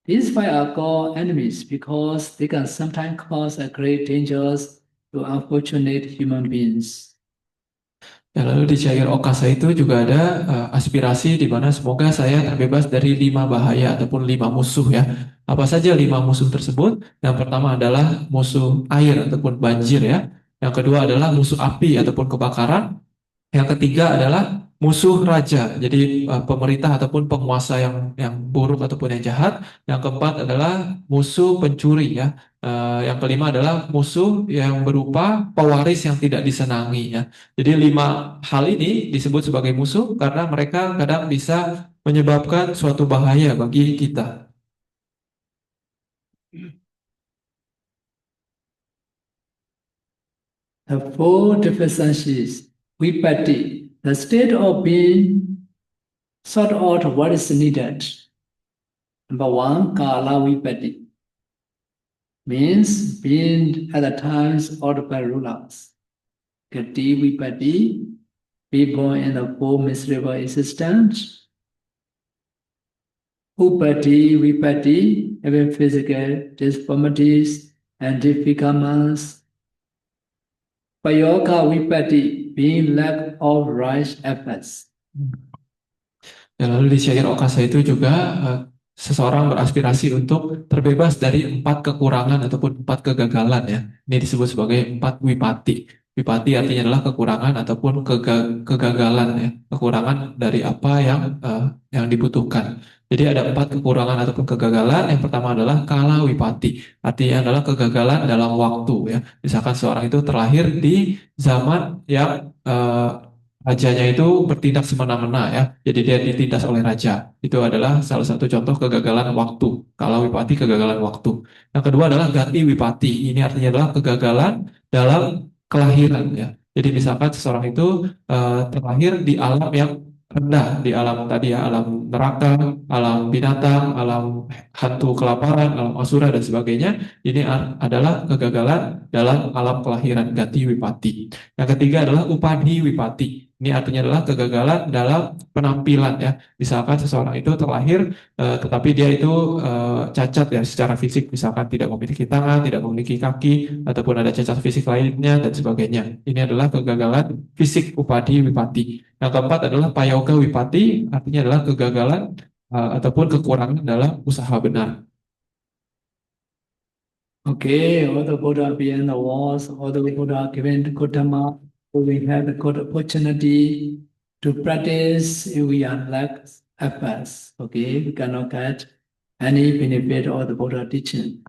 These five are called enemies because they can sometimes cause a great dangers to unfortunate human beings. Ya, lalu di Cair Okasa itu juga ada aspirasi di mana semoga saya terbebas dari 5 bahaya ataupun 5 musuh ya. Apa saja 5 musuh tersebut? Yang pertama adalah musuh air ataupun banjir ya. Yang kedua adalah musuh api ataupun kebakaran. Yang ketiga adalah musuh raja, jadi pemerintah ataupun penguasa yang buruk ataupun yang jahat. Yang keempat adalah musuh pencuri ya. Yang kelima adalah musuh yang berupa pewaris yang tidak disenangi ya. Jadi 5 hal ini disebut sebagai musuh karena mereka kadang bisa menyebabkan suatu bahaya bagi kita. The four deficiencies, vipatti, the state of being sort out what is needed. Number one, kala vipatti, means being at the times ordered by rulers. Gati vipatti, be born in the four miserable existence. Upati vipatti, having physical deformities and disfigurements. Payoga vipatti, being lack of right efforts. Ya, lalu di syair Okasa itu juga seseorang beraspirasi untuk terbebas dari 4 kekurangan ataupun 4 kegagalan ya. Ini disebut sebagai 4 wipati. Wipati artinya adalah kekurangan ataupun kegagalan ya. Kekurangan dari apa yang dibutuhkan. Jadi ada 4 kekurangan ataupun kegagalan. Yang pertama adalah kala wipati. Artinya adalah kegagalan dalam waktu ya. Misalkan seorang itu terlahir di zaman yang rajanya itu bertindak semena-mena ya, jadi dia ditindas oleh raja. Itu adalah salah satu contoh kegagalan waktu. Kalau wipati kegagalan waktu. Yang kedua adalah gati wipati. Ini artinya adalah kegagalan dalam kelahiran ya. Jadi misalkan seseorang itu terlahir di alam yang rendah, di alam tadi ya, alam neraka, alam binatang, alam hantu kelaparan, alam asura dan sebagainya. Ini adalah kegagalan dalam alam kelahiran gati wipati. Yang ketiga adalah upadi wipati. Ini artinya adalah kegagalan dalam penampilan ya. Misalkan seseorang itu terlahir tetapi dia itu cacat ya secara fisik, misalkan tidak memiliki tangan, tidak memiliki kaki, ataupun ada cacat fisik lainnya dan sebagainya. Ini adalah kegagalan fisik upadi wipati. Yang keempat adalah payoga wipati, artinya adalah kegagalan ataupun kekurangan dalam usaha benar. Okay, all the Buddha being the walls, all the Buddha given the good Dhamma, we have the good opportunity to practice if we are lack efforts. Okay, we cannot get any benefit of the Buddha teaching.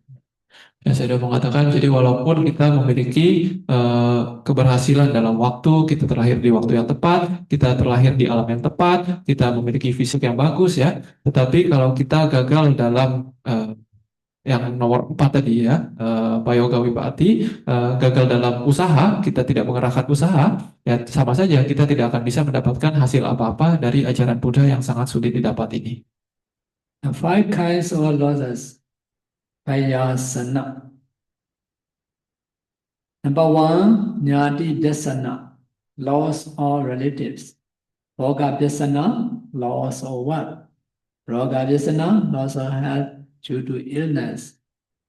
Ya, saya sudah mengatakan, jadi walaupun kita memiliki keberhasilan dalam waktu, kita terlahir di waktu yang tepat, kita terlahir di alam yang tepat, kita memiliki fisik yang bagus ya, tetapi kalau kita gagal dalam yang nomor 4 tadi ya, payoga wipati, gagal dalam usaha, kita tidak mengerahkan usaha, ya sama saja kita tidak akan bisa mendapatkan hasil apa-apa dari ajaran Buddha yang sangat sulit didapat ini. The five kinds of losses, payasana. Number one, nyati dasana, loss of relatives. Bhoga dasana, loss of wealth. Roga dasana, loss of health due to illness.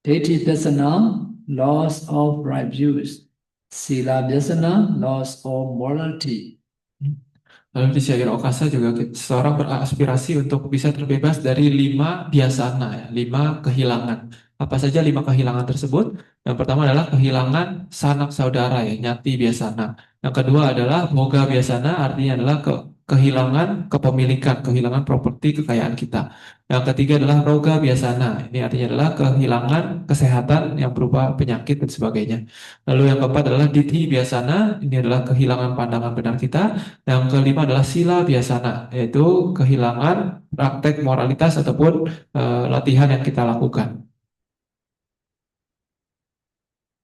Deti dasana, loss of right views. Sila dasana, loss of morality. Lalu di Syair Okasa juga seseorang beraspirasi untuk bisa terbebas dari 5 biasana, ya, 5 kehilangan. Apa saja 5 kehilangan tersebut? Yang pertama adalah kehilangan sanak saudara ya, nyati biasana. Yang kedua adalah boga biasana, artinya adalah kehilangan kepemilikan, kehilangan properti kekayaan kita. Yang ketiga adalah roga biasana. Ini artinya adalah kehilangan kesehatan yang berupa penyakit dan sebagainya. Lalu yang keempat adalah dithi biasana. Ini adalah kehilangan pandangan benar kita. Yang kelima adalah sila biasana, yaitu kehilangan praktek moralitas ataupun latihan yang kita lakukan.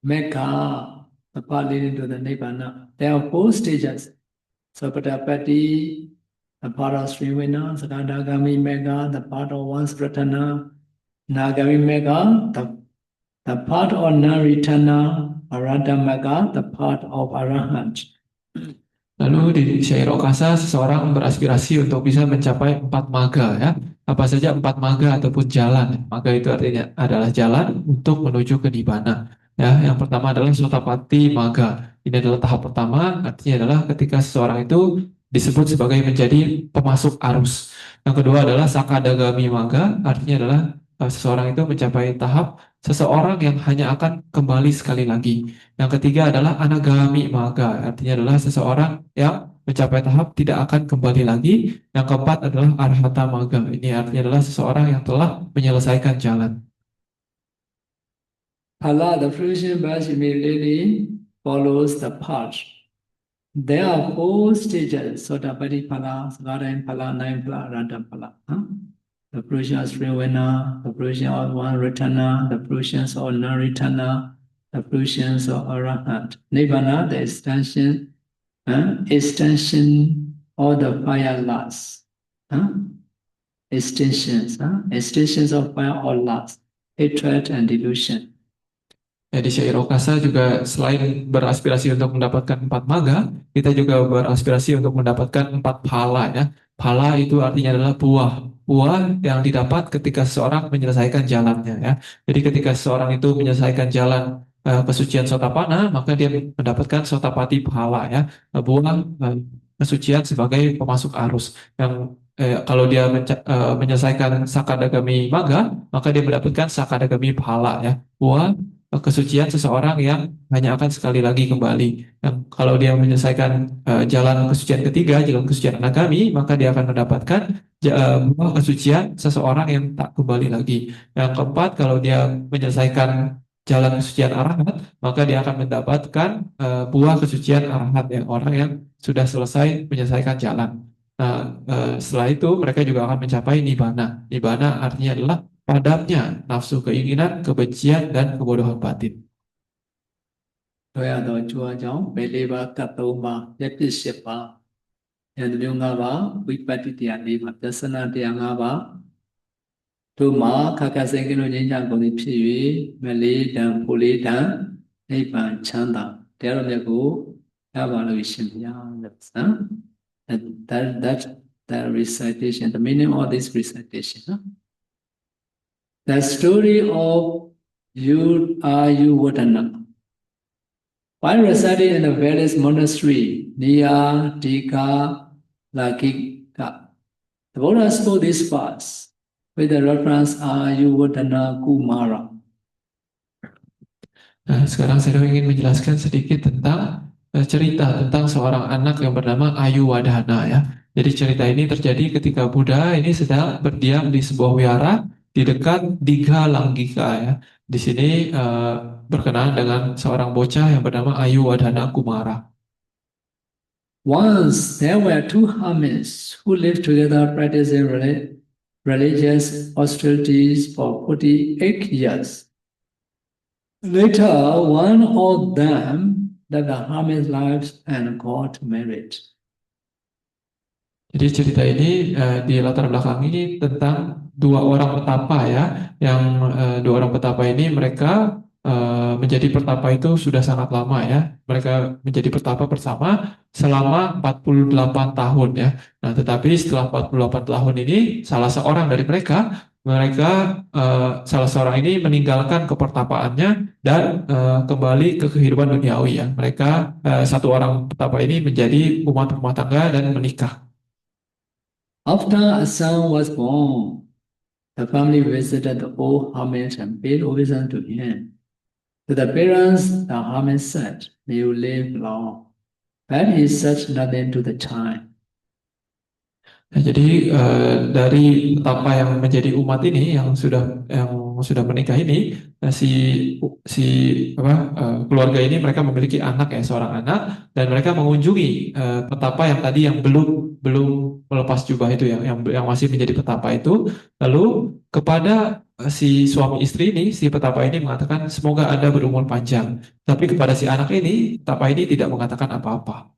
Mekha, the path leading to the Nibbana. There are 4 stages. Sopatapatti, the path of Srivina, Sakadagami Mekha, the path of one's Ratana, Nagami Mekha, the path of Naritana, Arata Mekha, the path of Arahant. Lalu di Syairokasa seseorang beraspirasi untuk bisa mencapai 4 maga ya. Apa saja 4 maga ataupun jalan. Maga itu artinya adalah jalan untuk menuju ke Nibbana. Ya, yang pertama adalah Sotapatti Maga. Ini adalah tahap pertama, artinya adalah ketika seseorang itu disebut sebagai menjadi pemasuk arus. Yang kedua adalah Sakadagami Maga, artinya adalah seseorang itu mencapai tahap seseorang yang hanya akan kembali sekali lagi. Yang ketiga adalah Anagami Maga, artinya adalah seseorang yang mencapai tahap tidak akan kembali lagi. Yang keempat adalah Arhata Maga, ini artinya adalah seseorang yang telah menyelesaikan jalan. Phala, the fruition batch immediately follows the path. There are 4 stages: Sotapatti Phala, Sakadagami Phala, Nine Phala, Arhata Phala. The fruition of Srivina, the fruition of one Ratana, the fruitions of Naritana, the fruitions of Arahant. Nibbana, the extension of the fire lasts. Extensions of fire or lust, hatred and delusion. Ya, di Syairokasa juga selain beraspirasi untuk mendapatkan 4 maga, kita juga beraspirasi untuk mendapatkan 4 phala ya. Phala itu artinya adalah buah. Buah yang didapat ketika seseorang menyelesaikan jalannya ya. Jadi ketika seseorang itu menyelesaikan jalan kesucian Sotapana, maka dia mendapatkan Sotapatti phala ya. Buah kesucian sebagai pemasuk arus. Yang kalau dia menyelesaikan Sakadagami Maga, maka dia mendapatkan Sakadagami phala ya. Buah kesucian seseorang yang hanya akan sekali lagi kembali. Yang kalau dia menyelesaikan jalan kesucian ketiga, jalan kesucian Anagami, maka dia akan mendapatkan buah kesucian seseorang yang tak kembali lagi. Yang keempat, kalau dia menyelesaikan jalan kesucian Arahat, maka dia akan mendapatkan buah kesucian Arahat, yang orang yang sudah selesai menyelesaikan jalan. Nah, setelah itu mereka juga akan mencapai Nibbana. Nibbana artinya adalah padamnya nafsu keinginan, kebencian, dan kebodohan batin. တို့ရသောကြွားကြောင့်ဘယ်လေးပါးကတ်သုံးပါးယက်ပစ်၈ပါးယန္တမျိုး၅ပါးဝိပတ္တိတရား၄ပါးပစ္စနာတရား၅ပါးတို့မှာခါခါစိတ်ကလေးငြိမ်းချမ်းကုန်သည်ဖြစ်၍မလေးတံဖို့လေးတံနိဗ္ဗာန်ချမ်းသာတရားတော်မြတ်ကိုရပါလို့ရှင်ဗျာလို့that recitation, the meaning of this recitation. The story of Ayurveda. While residing in the various monastery near Dika, Lakika, the Buddha spoke this verse with the reference Ayurveda Kumara. Nah, sekarang saya ingin menjelaskan sedikit tentang cerita tentang seorang anak yang bernama Ayuwadhana ya. Jadi cerita ini terjadi ketika Buddha ini sedang berdiam di sebuah wihara di dekat Digha Langgika ya. Di sini berkenaan dengan seorang bocah yang bernama Ayuwadhana Kumara. Once there were 2 hermits who lived together practicing religious austerities for 48 years. Later, one of them left the hermit's lives and got married. Jadi cerita ini di latar belakang tentang 2 orang petapa ya, yang 2 orang petapa ini mereka menjadi pertapa itu sudah sangat lama ya. Mereka menjadi pertapa bersama selama 48 tahun ya. Nah, tetapi setelah 48 tahun ini salah seorang dari mereka salah seorang ini meninggalkan kepertapaannya dan kembali ke kehidupan duniawi ya. Mereka satu orang petapa ini menjadi umat rumah tangga dan menikah. After a son was born, the family visited the old hermit and paid obeisance to him. To the parents, the hermit said, "May you live long." But he said nothing to the child. Ya, jadi dari betapa yang menjadi umat ini yang sudah menikah ini si si apa keluarga ini mereka memiliki anak ya seorang anak dan mereka mengunjungi petapa yang tadi yang belum belum melepas jubah itu yang masih menjadi petapa itu lalu kepada si suami istri ini si petapa ini mengatakan semoga Anda berumur panjang tapi kepada si anak ini petapa ini tidak mengatakan apa-apa.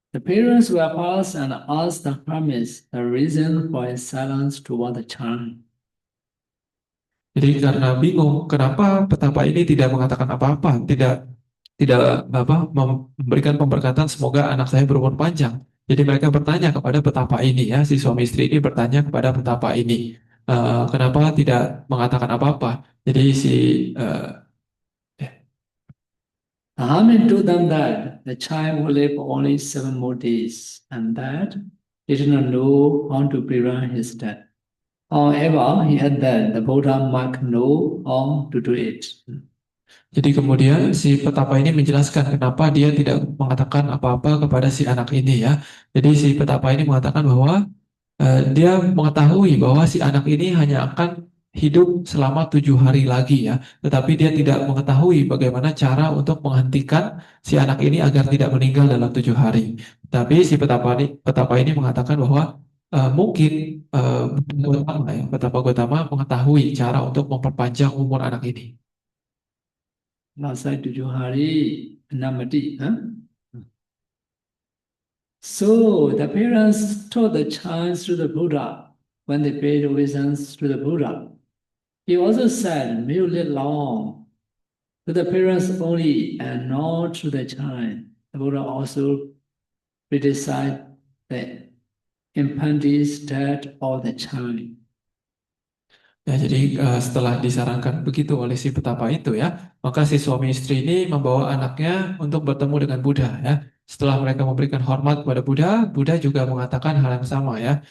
The parents were asked and asked the hermit the reason for his silence toward the child. Jadi karena bingung kenapa petapa ini tidak mengatakan apa-apa, tidak tidak memberikan pemberkatan semoga anak saya berumur panjang. Jadi mereka bertanya kepada petapa ini ya, si suami istri ini bertanya kepada petapa ini, kenapa tidak mengatakan apa-apa. Jadi eh, The hermit told them that the child will live only 7 more days and that he did not know how to prevent his death. However, he had that the Buddha might know how to do it. jadi kemudian si petapa ini menjelaskan kenapa dia tidak mengatakan apa-apa kepada si anak ini ya. Jadi si petapa ini mengatakan bahwa dia mengetahui bahwa si anak ini hanya akan hidup selama 7 hari lagi ya, tetapi dia tidak mengetahui bagaimana cara untuk menghentikan si anak ini agar tidak meninggal dalam 7 hari. Tapi si petapa ini mengatakan bahwa mungkin petapa Gautama mengetahui cara untuk memperpanjang umur anak ini. Nasai 7 hari namati, huh? So the parents taught the child to the Buddha when they paid obeisance to the Buddha. He also said, "May you live long," to the parents only and not to the child. The Buddha also criticized the infant's death of the child. Ya, jadi setelah disarankan begitu oleh si petapa itu ya, maka si suami istri ini membawa anaknya untuk bertemu dengan Buddha ya. Setelah mereka memberikan hormat kepada Buddha, Buddha juga mengatakan hal yang sama ya.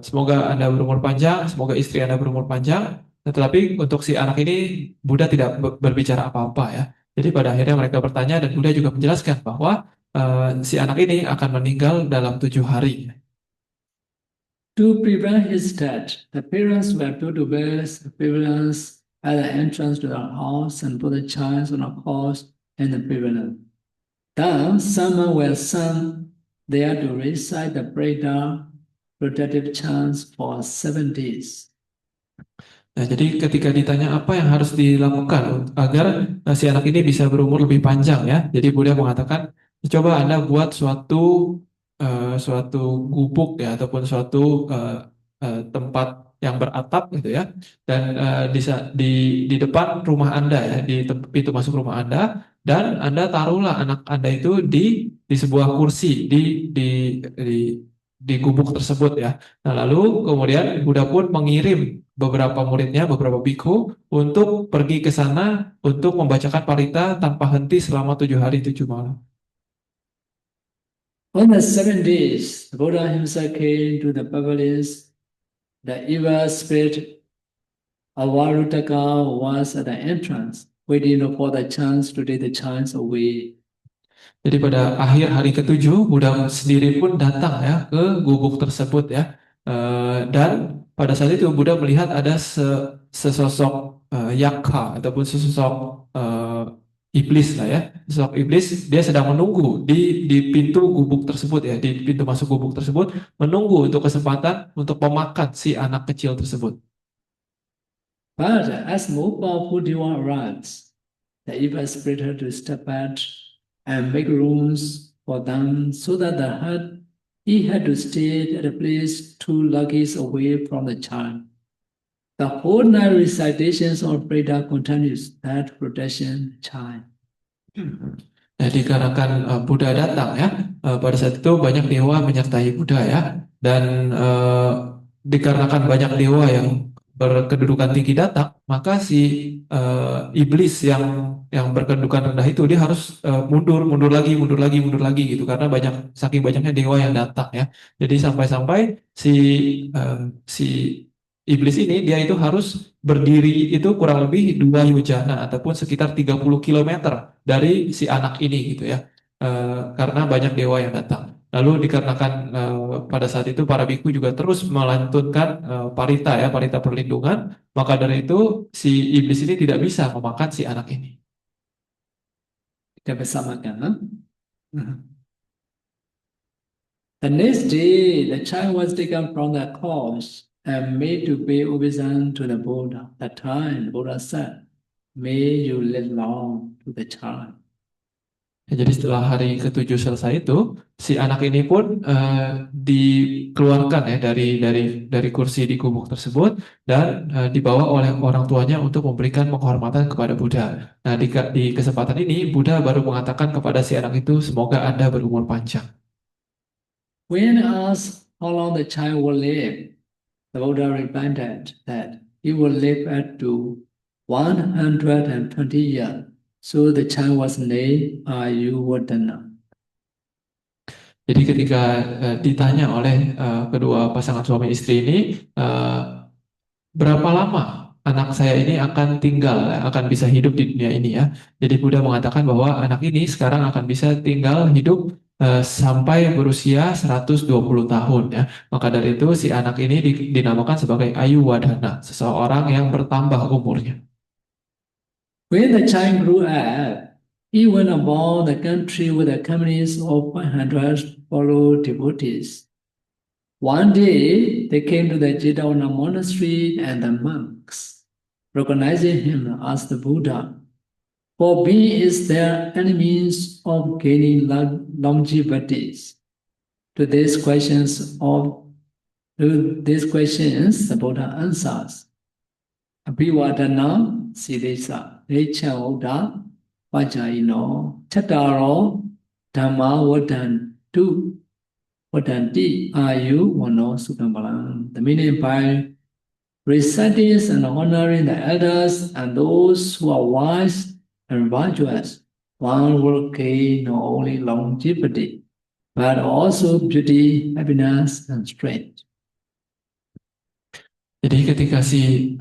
Semoga Anda berumur panjang, semoga istri Anda berumur panjang. Tetapi untuk si anak ini Buddha tidak berbicara apa-apa ya. Jadi pada akhirnya mereka bertanya dan Buddha juga menjelaskan bahwa si anak ini akan meninggal dalam 7 hari. To prevent his death, the parents were told to place the pavilions at the entrance to the house and put the child on a horse in the pavilion. Then someone will send there to recite the prayer protective chants for 7 days. Nah, jadi ketika ditanya apa yang harus dilakukan agar si anak ini bisa berumur lebih panjang ya, jadi Buddha mengatakan, coba Anda buat suatu gubuk ya ataupun suatu tempat yang beratap gitu ya, dan di depan rumah Anda ya, di pintu masuk rumah Anda, dan Anda taruhlah anak Anda itu di sebuah kursi di gubuk tersebut ya. Nah, lalu kemudian Buddha pun mengirim beberapa muridnya, beberapa bhikkhu untuk pergi ke sana untuk membacakan parita tanpa henti selama 7 hari 7 malam. On the 7 days, the Buddha himself came to the pavilions. The evil spirit of Varutaka was at the entrance, waiting for the chance to take the chance away. Jadi pada akhir hari ke-7, Buddha sendiri pun datang ya ke gubuk tersebut ya. Dan pada saat itu Buddha melihat ada sesosok yakha ataupun sesosok iblis lah ya. Sesosok iblis dia sedang menunggu di pintu gubuk tersebut ya, di pintu masuk gubuk tersebut menunggu untuk kesempatan untuk memakan si anak kecil tersebut. But as more powerful Deva arrives, the evil spirit had to step out and make rooms for them so that he had to stay at a place 2 luggage away from the child. The whole night recitations of Preda continues that protection child. Nah, dikarenakan Buddha datang ya, pada saat itu banyak dewa menyertai Buddha ya, dan dikarenakan banyak dewa yang berkedudukan tinggi datang, maka si iblis yang berkedudukan rendah itu dia harus mundur lagi gitu karena saking banyaknya dewa yang datang ya. Jadi sampai-sampai si iblis ini dia itu harus berdiri itu kurang lebih 2 yojana ataupun sekitar 30 kilometer dari si anak ini gitu ya. Karena banyak dewa yang datang. Lalu dikarenakan pada saat itu para biku juga terus melantunkan parita ya, parita perlindungan, maka dari itu si iblis ini tidak bisa memakan si anak ini. Kita bersamakan. The next day, the child was taken from the corpse and made to pay obeisance to the Buddha. That time, the Buddha said, "May you live long to the child." Ya, jadi setelah hari ketujuh selesai itu, si anak ini pun dikeluarkan ya dari kursi di gubuk tersebut dan dibawa oleh orang tuanya untuk memberikan penghormatan kepada Buddha. Nah, di kesempatan ini Buddha baru mengatakan kepada si anak itu, semoga Anda berumur panjang. When asked how long the child will live, the Buddha replied that he will live up to 120 years. So the child was named Ayurveda. Jadi ketika ditanya oleh kedua pasangan suami istri ini, berapa lama anak saya ini akan tinggal, akan bisa hidup di dunia ini ya. Jadi Buddha mengatakan bahwa anak ini sekarang akan bisa tinggal hidup sampai berusia 120 tahun ya. Maka dari itu si anak ini dinamakan sebagai Ayuwadana, seseorang yang bertambah umurnya. When the child grew up, he went about the country with a company of 500 fellow devotees. One day, they came to the Jetavana monastery, and the monks, recognizing him, asked the Buddha, "For me, is there any means of gaining longevity?" To these questions, the Buddha answers, "Abhivadana Sidesa Rechaoda Vajayino Chataro Dhamma Vadanti Ayu Wano Sukhambalam." The meaning by reciting and honoring the elders and those who are wise and virtuous, one will gain not only longevity, but also beauty, happiness, and strength. Jadi ketika si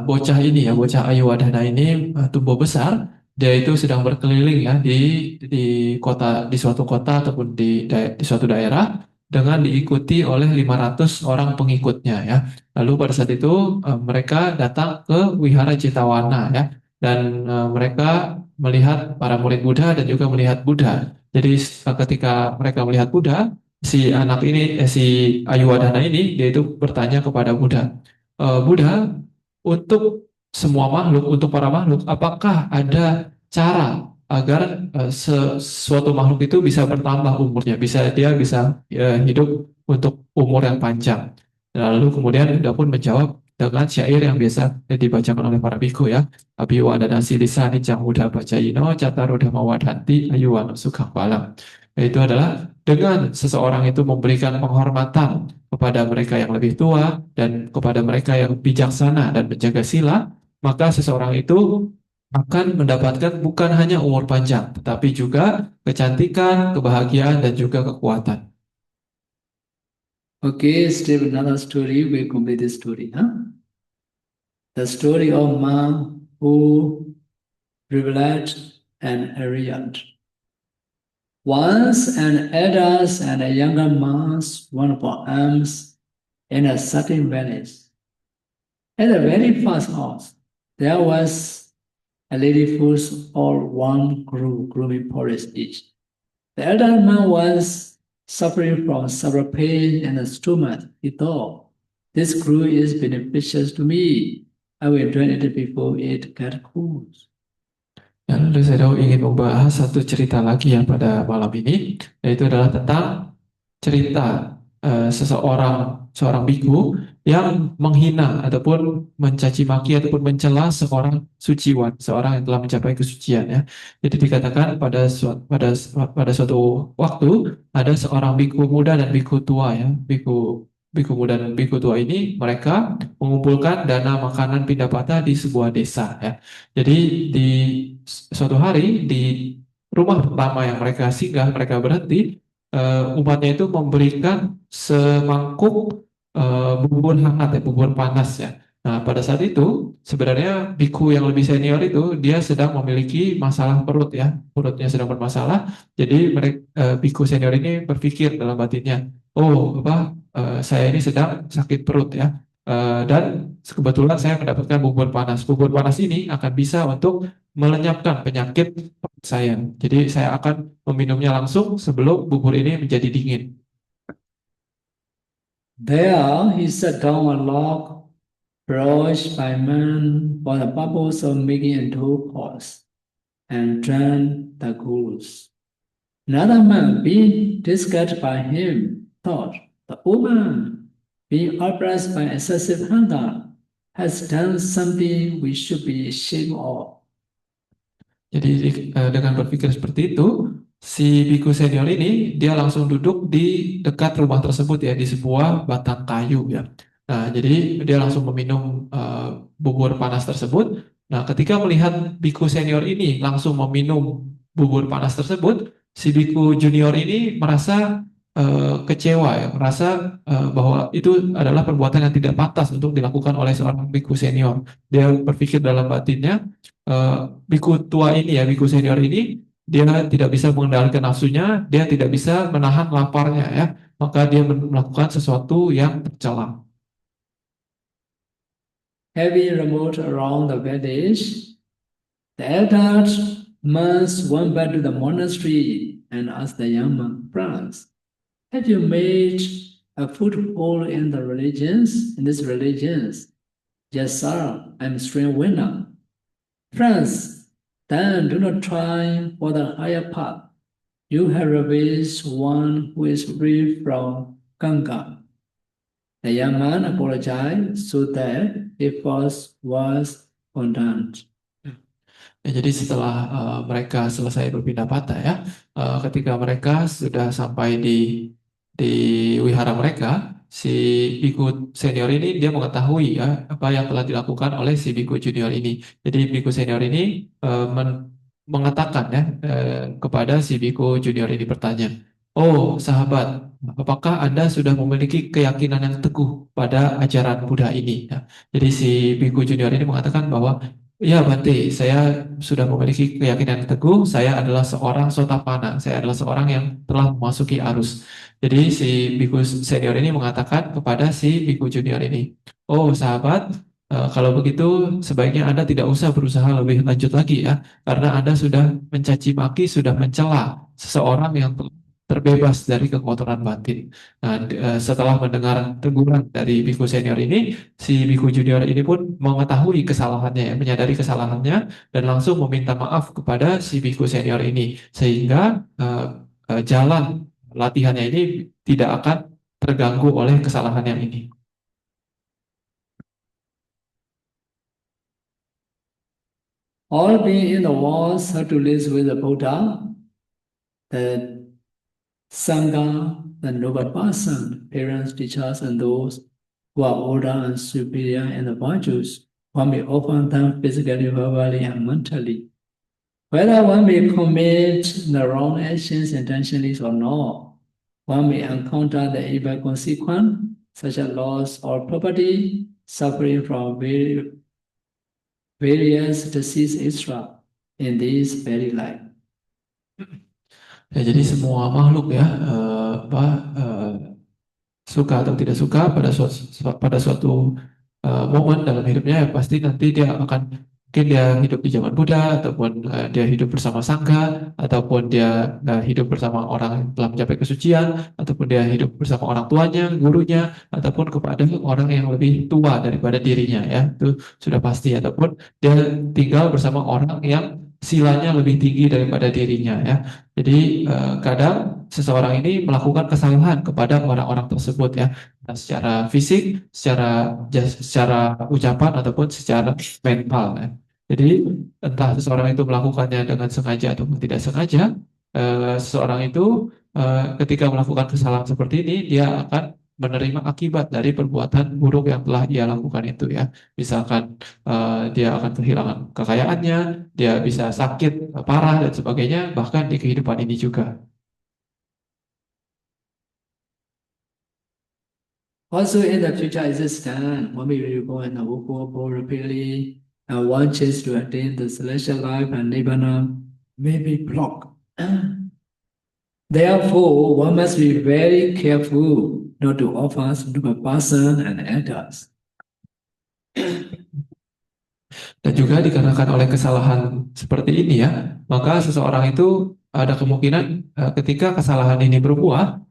bocah ini ya, bocah Ayuwadana ini tumbuh besar, dia itu sedang berkeliling ya di kota, di suatu kota ataupun di suatu daerah dengan diikuti oleh 500 orang pengikutnya ya. Lalu pada saat itu mereka datang ke Wihara Jetavana ya, dan mereka melihat para murid Buddha dan juga melihat Buddha. Jadi ketika mereka melihat Buddha, si anak ini, si Ayuwadana ini, dia itu bertanya kepada Buddha, Buddha, untuk semua makhluk, untuk para makhluk, apakah ada cara agar suatu makhluk itu bisa bertambah umurnya, dia bisa hidup untuk umur yang panjang? Lalu kemudian Buddha pun menjawab dengan syair yang biasa dibacakan oleh para biku ya. Abhiwadana silisa nicang Buddha bacayino cataro dhamma wadanti ayuwano sukhang balam. Itu adalah dengan seseorang itu memberikan penghormatan kepada mereka yang lebih tua dan kepada mereka yang bijaksana dan menjaga sila, maka seseorang itu akan mendapatkan bukan hanya umur panjang, tetapi juga kecantikan, kebahagiaan, dan juga kekuatan. Okay, still another story. We complete this story. The story of man who reveled an Aryan. Once an elders and a younger man went for alms in a certain village. At the very first house, there was a lady whose all one grew gloomy porridge each. The elder man was suffering from severe pain in the stomach. He thought, "This gruel is beneficial to me. I will drink it before it gets cold." Ya, lalu saya ingin membahas satu cerita lagi ya pada malam ini, yaitu adalah tentang cerita seorang biku yang menghina ataupun mencaci maki ataupun mencela seorang suciwan, seorang yang telah mencapai kesucian ya. Jadi dikatakan pada suatu waktu ada seorang biku muda dan biku tua ya, biku muda dan biku tua ini mereka mengumpulkan dana makanan pindapata di sebuah desa ya. Jadi di suatu hari di rumah pertama yang mereka singgah, mereka berhenti, umatnya itu memberikan semangkuk bubur hangat ya, bubur panas ya. Nah, pada saat itu sebenarnya biku yang lebih senior itu dia sedang memiliki masalah perut ya, perutnya sedang bermasalah. Jadi mereka biku senior ini berpikir dalam batinnya, oh apa, saya ini sedang sakit perut ya. Dan kebetulan saya mendapatkan bubur panas. Bubur panas ini akan bisa untuk melenyapkan penyakit perut saya. Jadi saya akan meminumnya langsung sebelum bubur ini menjadi dingin. There he sat down a log broached by man for the purpose of making into pots and drank the goose. Another man, being disgusted by him, thought, the woman, being oppressed by excessive hunger, has done something we should be ashamed of. Jadi dengan berpikir seperti itu, si biku senior ini dia langsung duduk di dekat rumah tersebut ya, di sebuah batang kayu ya. Nah, jadi dia langsung meminum bubur panas tersebut. Nah, ketika melihat biku senior ini langsung meminum bubur panas tersebut, si biku junior ini merasa kecewa ya, merasa bahwa itu adalah perbuatan yang tidak pantas untuk dilakukan oleh seorang biku senior. Dia berpikir dalam batinnya, eh, biku tua ini ya, biku senior ini, dia tidak bisa mengendalikan nafsunya, dia tidak bisa menahan laparnya ya, maka dia melakukan sesuatu yang tercela. Having removed around the village, the elders monks went back to the monastery and asked the young monk, Franz, have you made a foothold in the religions, in these religions? Yes, sir, I'm strange winner. Friends, then do not try for the higher path. You have reached one who is free from Ganga. The young man apologized so that his first was condemned. Ya, jadi setelah mereka selesai berpindah patah ya, ketika mereka sudah sampai di wihara mereka, si biku senior ini dia mengetahui ya apa yang telah dilakukan oleh si biku junior ini. Jadi biku senior ini mengatakan ya kepada si biku junior ini bertanya, oh sahabat, apakah Anda sudah memiliki keyakinan yang teguh pada ajaran Buddha ini? Ya, jadi si biku junior ini mengatakan bahwa ya, Bante, saya sudah memiliki keyakinan yang teguh. Saya adalah seorang sotapana. Saya adalah seorang yang telah memasuki arus. Jadi si biku senior ini mengatakan kepada si biku junior ini, oh sahabat, kalau begitu sebaiknya Anda tidak usah berusaha lebih lanjut lagi ya, karena Anda sudah mencaci maki, sudah mencela seseorang yang terbebas dari kekotoran batin. Nah, setelah mendengar teguran dari biku senior ini, si biku junior ini pun mengetahui kesalahannya, ya, menyadari kesalahannya, dan langsung meminta maaf kepada si biku senior ini, sehingga jalan latihannya ini tidak akan terganggu oleh kesalahan yang ini. All being in the walls Hercules with the Buddha, the Sangha, the noble person, parents, teachers, and those who are older and superior in the virtues, one may often them physically, verbally, and mentally. Whether one may commit the wrong actions intentionally or not, one may encounter the evil consequence, such as loss of property, suffering from various diseases, etc., in this very life. Ya, jadi semua makhluk ya, suka atau tidak suka pada suatu momen dalam hidupnya ya pasti nanti dia akan mungkin dia hidup di zaman Buddha ataupun dia hidup bersama sangha ataupun dia hidup bersama orang yang telah mencapai kesucian ataupun dia hidup bersama orang tuanya, gurunya ataupun kepada orang yang lebih tua daripada dirinya ya itu sudah pasti ataupun dia tinggal bersama orang yang silanya lebih tinggi daripada dirinya ya. Jadi kadang seseorang ini melakukan kesalahan kepada orang-orang tersebut ya, secara fisik, secara ucapan ataupun secara mental ya. Jadi entah seseorang itu melakukannya dengan sengaja ataupun tidak sengaja, seseorang itu ketika melakukan kesalahan seperti ini dia akan menerima akibat dari perbuatan buruk yang telah dia lakukan itu ya. Misalkan dia akan kehilangan kekayaannya, dia bisa sakit parah dan sebagainya, bahkan di kehidupan ini juga. Also in the future existence, when we will go and go repeatedly, and one chance to attain the celestial life and nirvana may be blocked. Therefore, one must be very careful not to offense to a person and elders. Dan juga dikarenakan oleh kesalahan seperti ini ya, maka seseorang itu ada kemungkinan ketika kesalahan ini berbuah,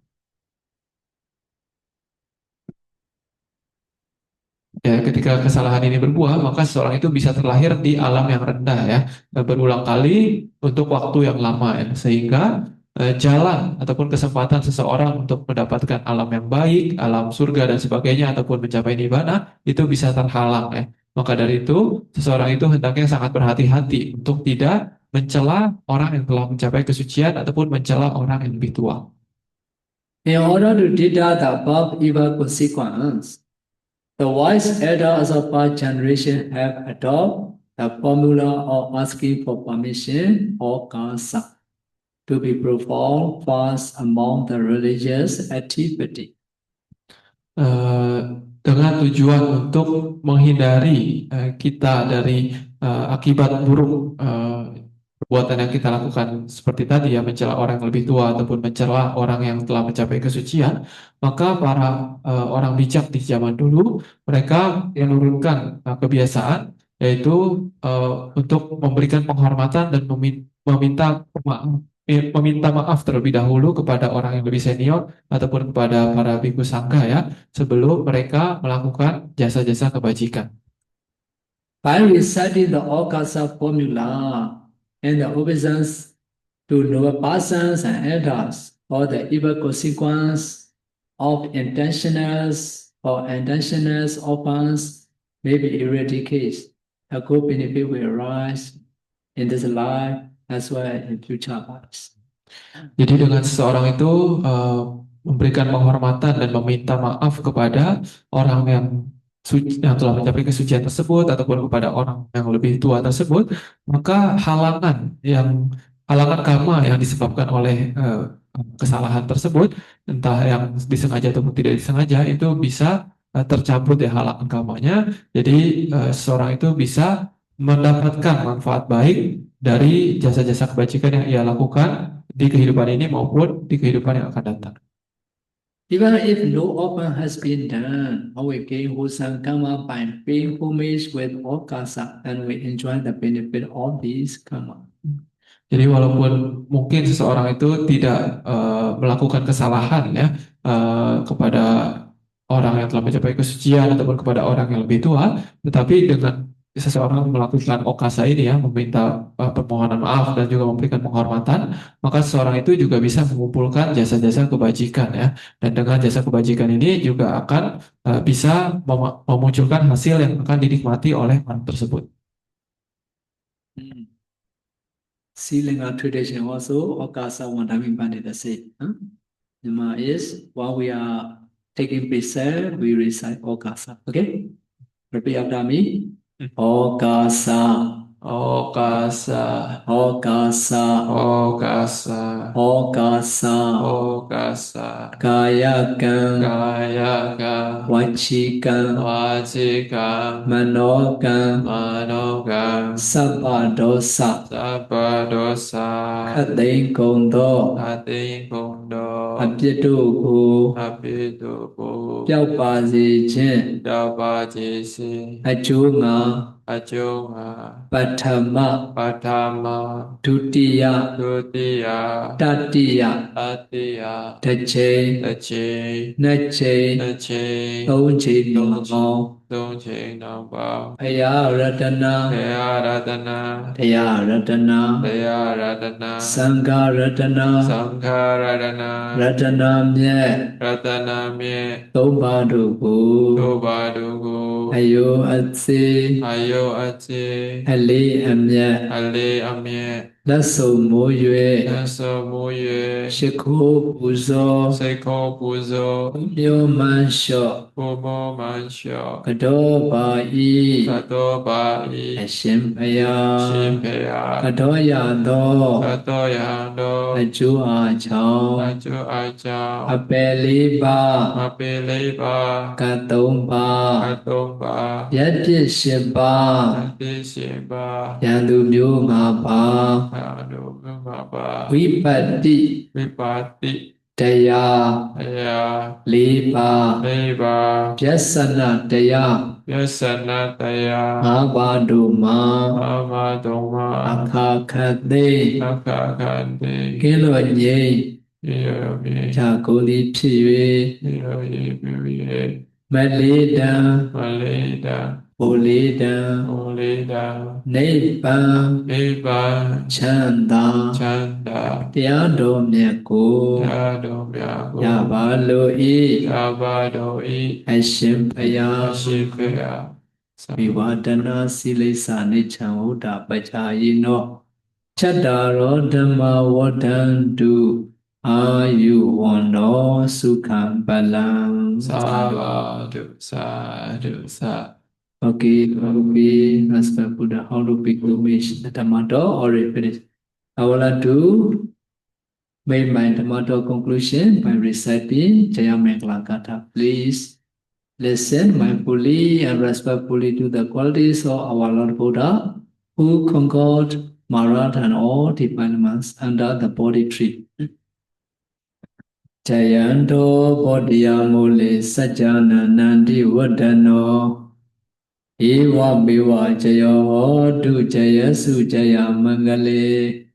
ya, ketika kesalahan ini berbuah, maka seseorang itu bisa terlahir di alam yang rendah ya, dan berulang kali untuk waktu yang lama ya, sehingga jalan ataupun kesempatan seseorang untuk mendapatkan alam yang baik, alam surga dan sebagainya ataupun mencapai nirvana itu bisa terhalang ya. Maka dari itu, seseorang itu hendaknya sangat berhati-hati untuk tidak mencela orang yang telah mencapai kesucian ataupun mencela orang yang lebih tua. In order to deter the above evil consequence, the wise elders of past generation have adopted the formula of asking for permission or consent to be performed first among the religious activity. Dengan tujuan untuk menghindari kita dari akibat buruk perbuatan yang kita lakukan seperti tadi ya, mencela orang yang lebih tua ataupun mencela orang yang telah mencapai kesucian, maka para orang bijak di zaman dulu mereka yang menurunkan kebiasaan yaitu untuk memberikan penghormatan dan meminta meminta maaf terlebih dahulu kepada orang yang lebih senior ataupun kepada para bhikkhu sangha ya, sebelum mereka melakukan jasa-jasa kebajikan. By reciting the Okasa formula and the obeisance to noble persons and elders, or the evil consequence of intentionals or intentionals offense may be eradicated. A good benefit will arise in this life as well as in future lives. Jadi dengan seseorang itu memberikan penghormatan dan meminta maaf kepada orang yang yang telah mencapai kesucian tersebut ataupun kepada orang yang lebih tua tersebut, maka halangan karma yang disebabkan oleh kesalahan tersebut, entah yang disengaja ataupun tidak disengaja, itu bisa tercabut ya halangan karmanya. Jadi seseorang itu bisa mendapatkan manfaat baik dari jasa-jasa kebajikan yang ia lakukan di kehidupan ini maupun di kehidupan yang akan datang. Even if no offense has been done, we gain wholesome karma by paying homage with okasa, and we enjoy the benefit of this karma. Jadi walaupun mungkin seseorang itu tidak melakukan kesalahan ya kepada orang yang telah mencapai kesucian ataupun kepada orang yang lebih tua, tetapi dengan seseorang melakukan okasa ini ya, meminta permohonan maaf dan juga memberikan penghormatan, maka seseorang itu juga bisa mengumpulkan jasa-jasa kebajikan ya, dan dengan jasa kebajikan ini juga akan bisa memunculkan hasil yang akan dinikmati oleh orang tersebut. Sri-Lanka tradition also okasa wandami bandi the same. Nama is while we are taking precept, we recite okasa. Okay, repeat after me. Okasa, Okasa, okasa, okasa, okasa, okasa, kayakam, kayakam, wachikam, wajikam, manokam, manokam, sabbadosa, sabbadosa, ခတ်သိမ်းကုန်သော အသိင်ကုန်သော အပြစ်တို့ကို အပိတုကို ပျောက်ပါစေခြင်း တောက်ပါခြင်းစီ အကျိုးငါ အကျိုးငါ ပထမ ပထမ ဒုတိယ ဒုတိယ တတိယ တတိယ တစ်ချိန် တစ်ချိန် နှစ်ချိန် တစ်ချိန် သုံးချိန်နောက်ပေါင်း သုံးချိန်နောက်ပေါင်း ဘုရားရတနာ ဘုရားရတနာ တရားရတနာ ဘုရားရတနာ သံဃာရတနာ သံဃာရတနာ ရတနာမြတ် ရတနာမြတ် သုံးပါးတို့ကို တို့ပါတို့ကို အယုအစေ အယုအကျေ အလေးအမြတ် အလေးအမြတ် လက်စုံမိုး လက်စုံမိုး ၍ရှိခိုးပူဇော် စိတ်ခေါ်ပူဇော် မျိုးမှန်လျှော့ ဘုမောမန်လျှော့ ကတော်ပါ၏ ကတော်ပါ၏ အရှင်ဘုယာ ရှင်ဘုရား ကတော်ရသော ကတော်ရသော အကျိုးအားကြောင့် အကျိုးအားကြောင့် အပယ်လေးပါး အပေလေးပါး ကသုံးပါး ကသုံးပါး ယက်ပြစ်ရှင်ပါး အပြည့်ရှင်ပါး ယံသူမျိုးငါးပါး အာနုမမပါး ဝိပတ္တိ ဝိပါတိ တရား အရာ လေးပါး လေးပါး ပြစ္ဆနတရား ယသနာတရား ငါးပါးတို့မှာ အာမတုံမ အခါခတ်သိ အခါခန္တိ ကင်းလွတ်ငြိမ် ရေရောမြေ ဖြာကိုယ်သည်ဖြစ် ရေရောရေပြည့်ရေ ၍မလေးတံ မလေးတာ ဘုလေးတံ ဟောလေးတာ နိဗ္ဗာန် နိဗ္ဗာန် ချမ်းသာ ချမ်းသာ တရားတော်မြတ်ကို တရားတော်များကို ရပါလို ရ ၏ ပါတော်၏ အရှင်ဘုရား အရှင်ဘုရား ဝိဝါဒနာစီလိစ္ဆာနိချံဝုဒ္ဓပัจจายနောချက်တာရောဓမ္မဝဋ္ဌန္တုအာယုဝန္တောစုခံပလံ သာဘာတုသာတုသာ Okay, we respect Buddha. How to pick the wish the Dhammato or finish? I would like to make my Dhammato conclusion by reciting Jayamangala Katha. Please listen mindfully and respectfully to the qualities of our Lord Buddha, who conquered Marat and all defilements under the Bodhi tree. Jayanto Bodhiyamule Sajjana Nandi Vadano Ewa Mewa Jaya Hotu Jaya Su Jaya Mangale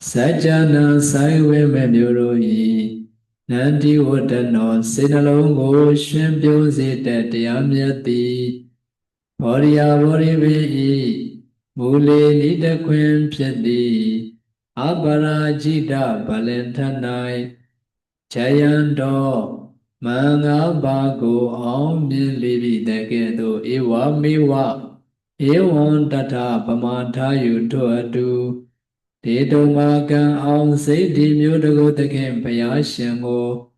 Sajjana Saiwe Memyuroi Nandi Vadano Sinalongo Shwempyo Zete Tiyamyati Bodhiya Bodhivi Mule Nita Kwem Pyati Aparajita Balentanai Jayanto Mangabago Om Livi Degedo Ewa Miwa Ewan Tata Pamata Yutoadu Dedo Magan Om Sedi Mudago Tekem Payashango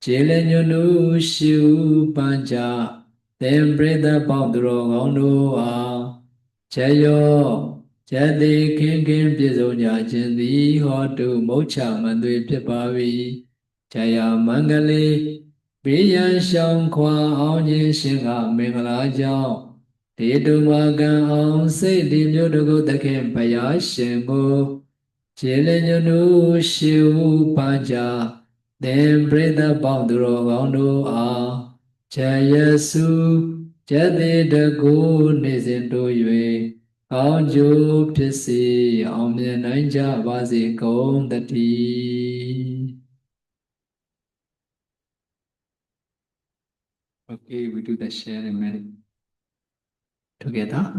Chilenyunu Shiu Panja Tembreda Pandro Gondoa Chayo Chade King Pizonya Chindi Hotu Mocha Mandui Pipavi Jaya Mangale Biyan Shankwa Onye Shinga Mingala Jao Dedu Magan On Sedi Mudago Tekem Payashango Chilenyunu Shiu Panja Tembreda Pandro Gondoa Chayasu Jade Dago Nizindo Yue Aunjo Pisi Omya Nanja Vasi Gom Dati. Okay, we do the sharing many together.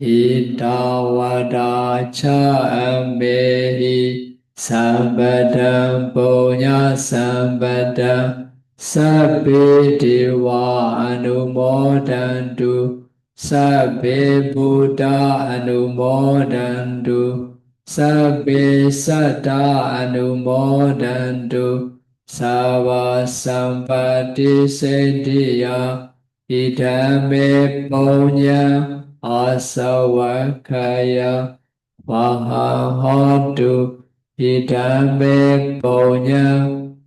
Itawada cha ambehi Sambadam Punya Sambadam Sabbe Deva Anumodantu Sabbe Buddha Anumodantu Sabbe Satta Anumodantu Sava Sampati Sendiya Idame Punya Asawakaya Vahahotu Idame Punya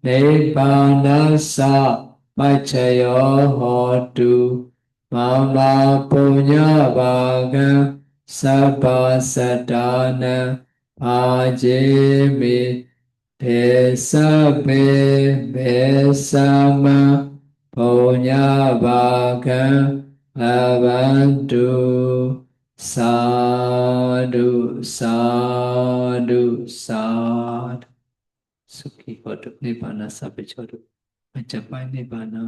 Nibbanasa Pachayo Hotu Mama Punya Bhaga Sabha Sadana Bhajemi Desabe Besama Punya Bhaga Avantu Sadhu Sadhu Sadhu Sukhi Hotu Nibbana Sabbachotu Macapai Nibbana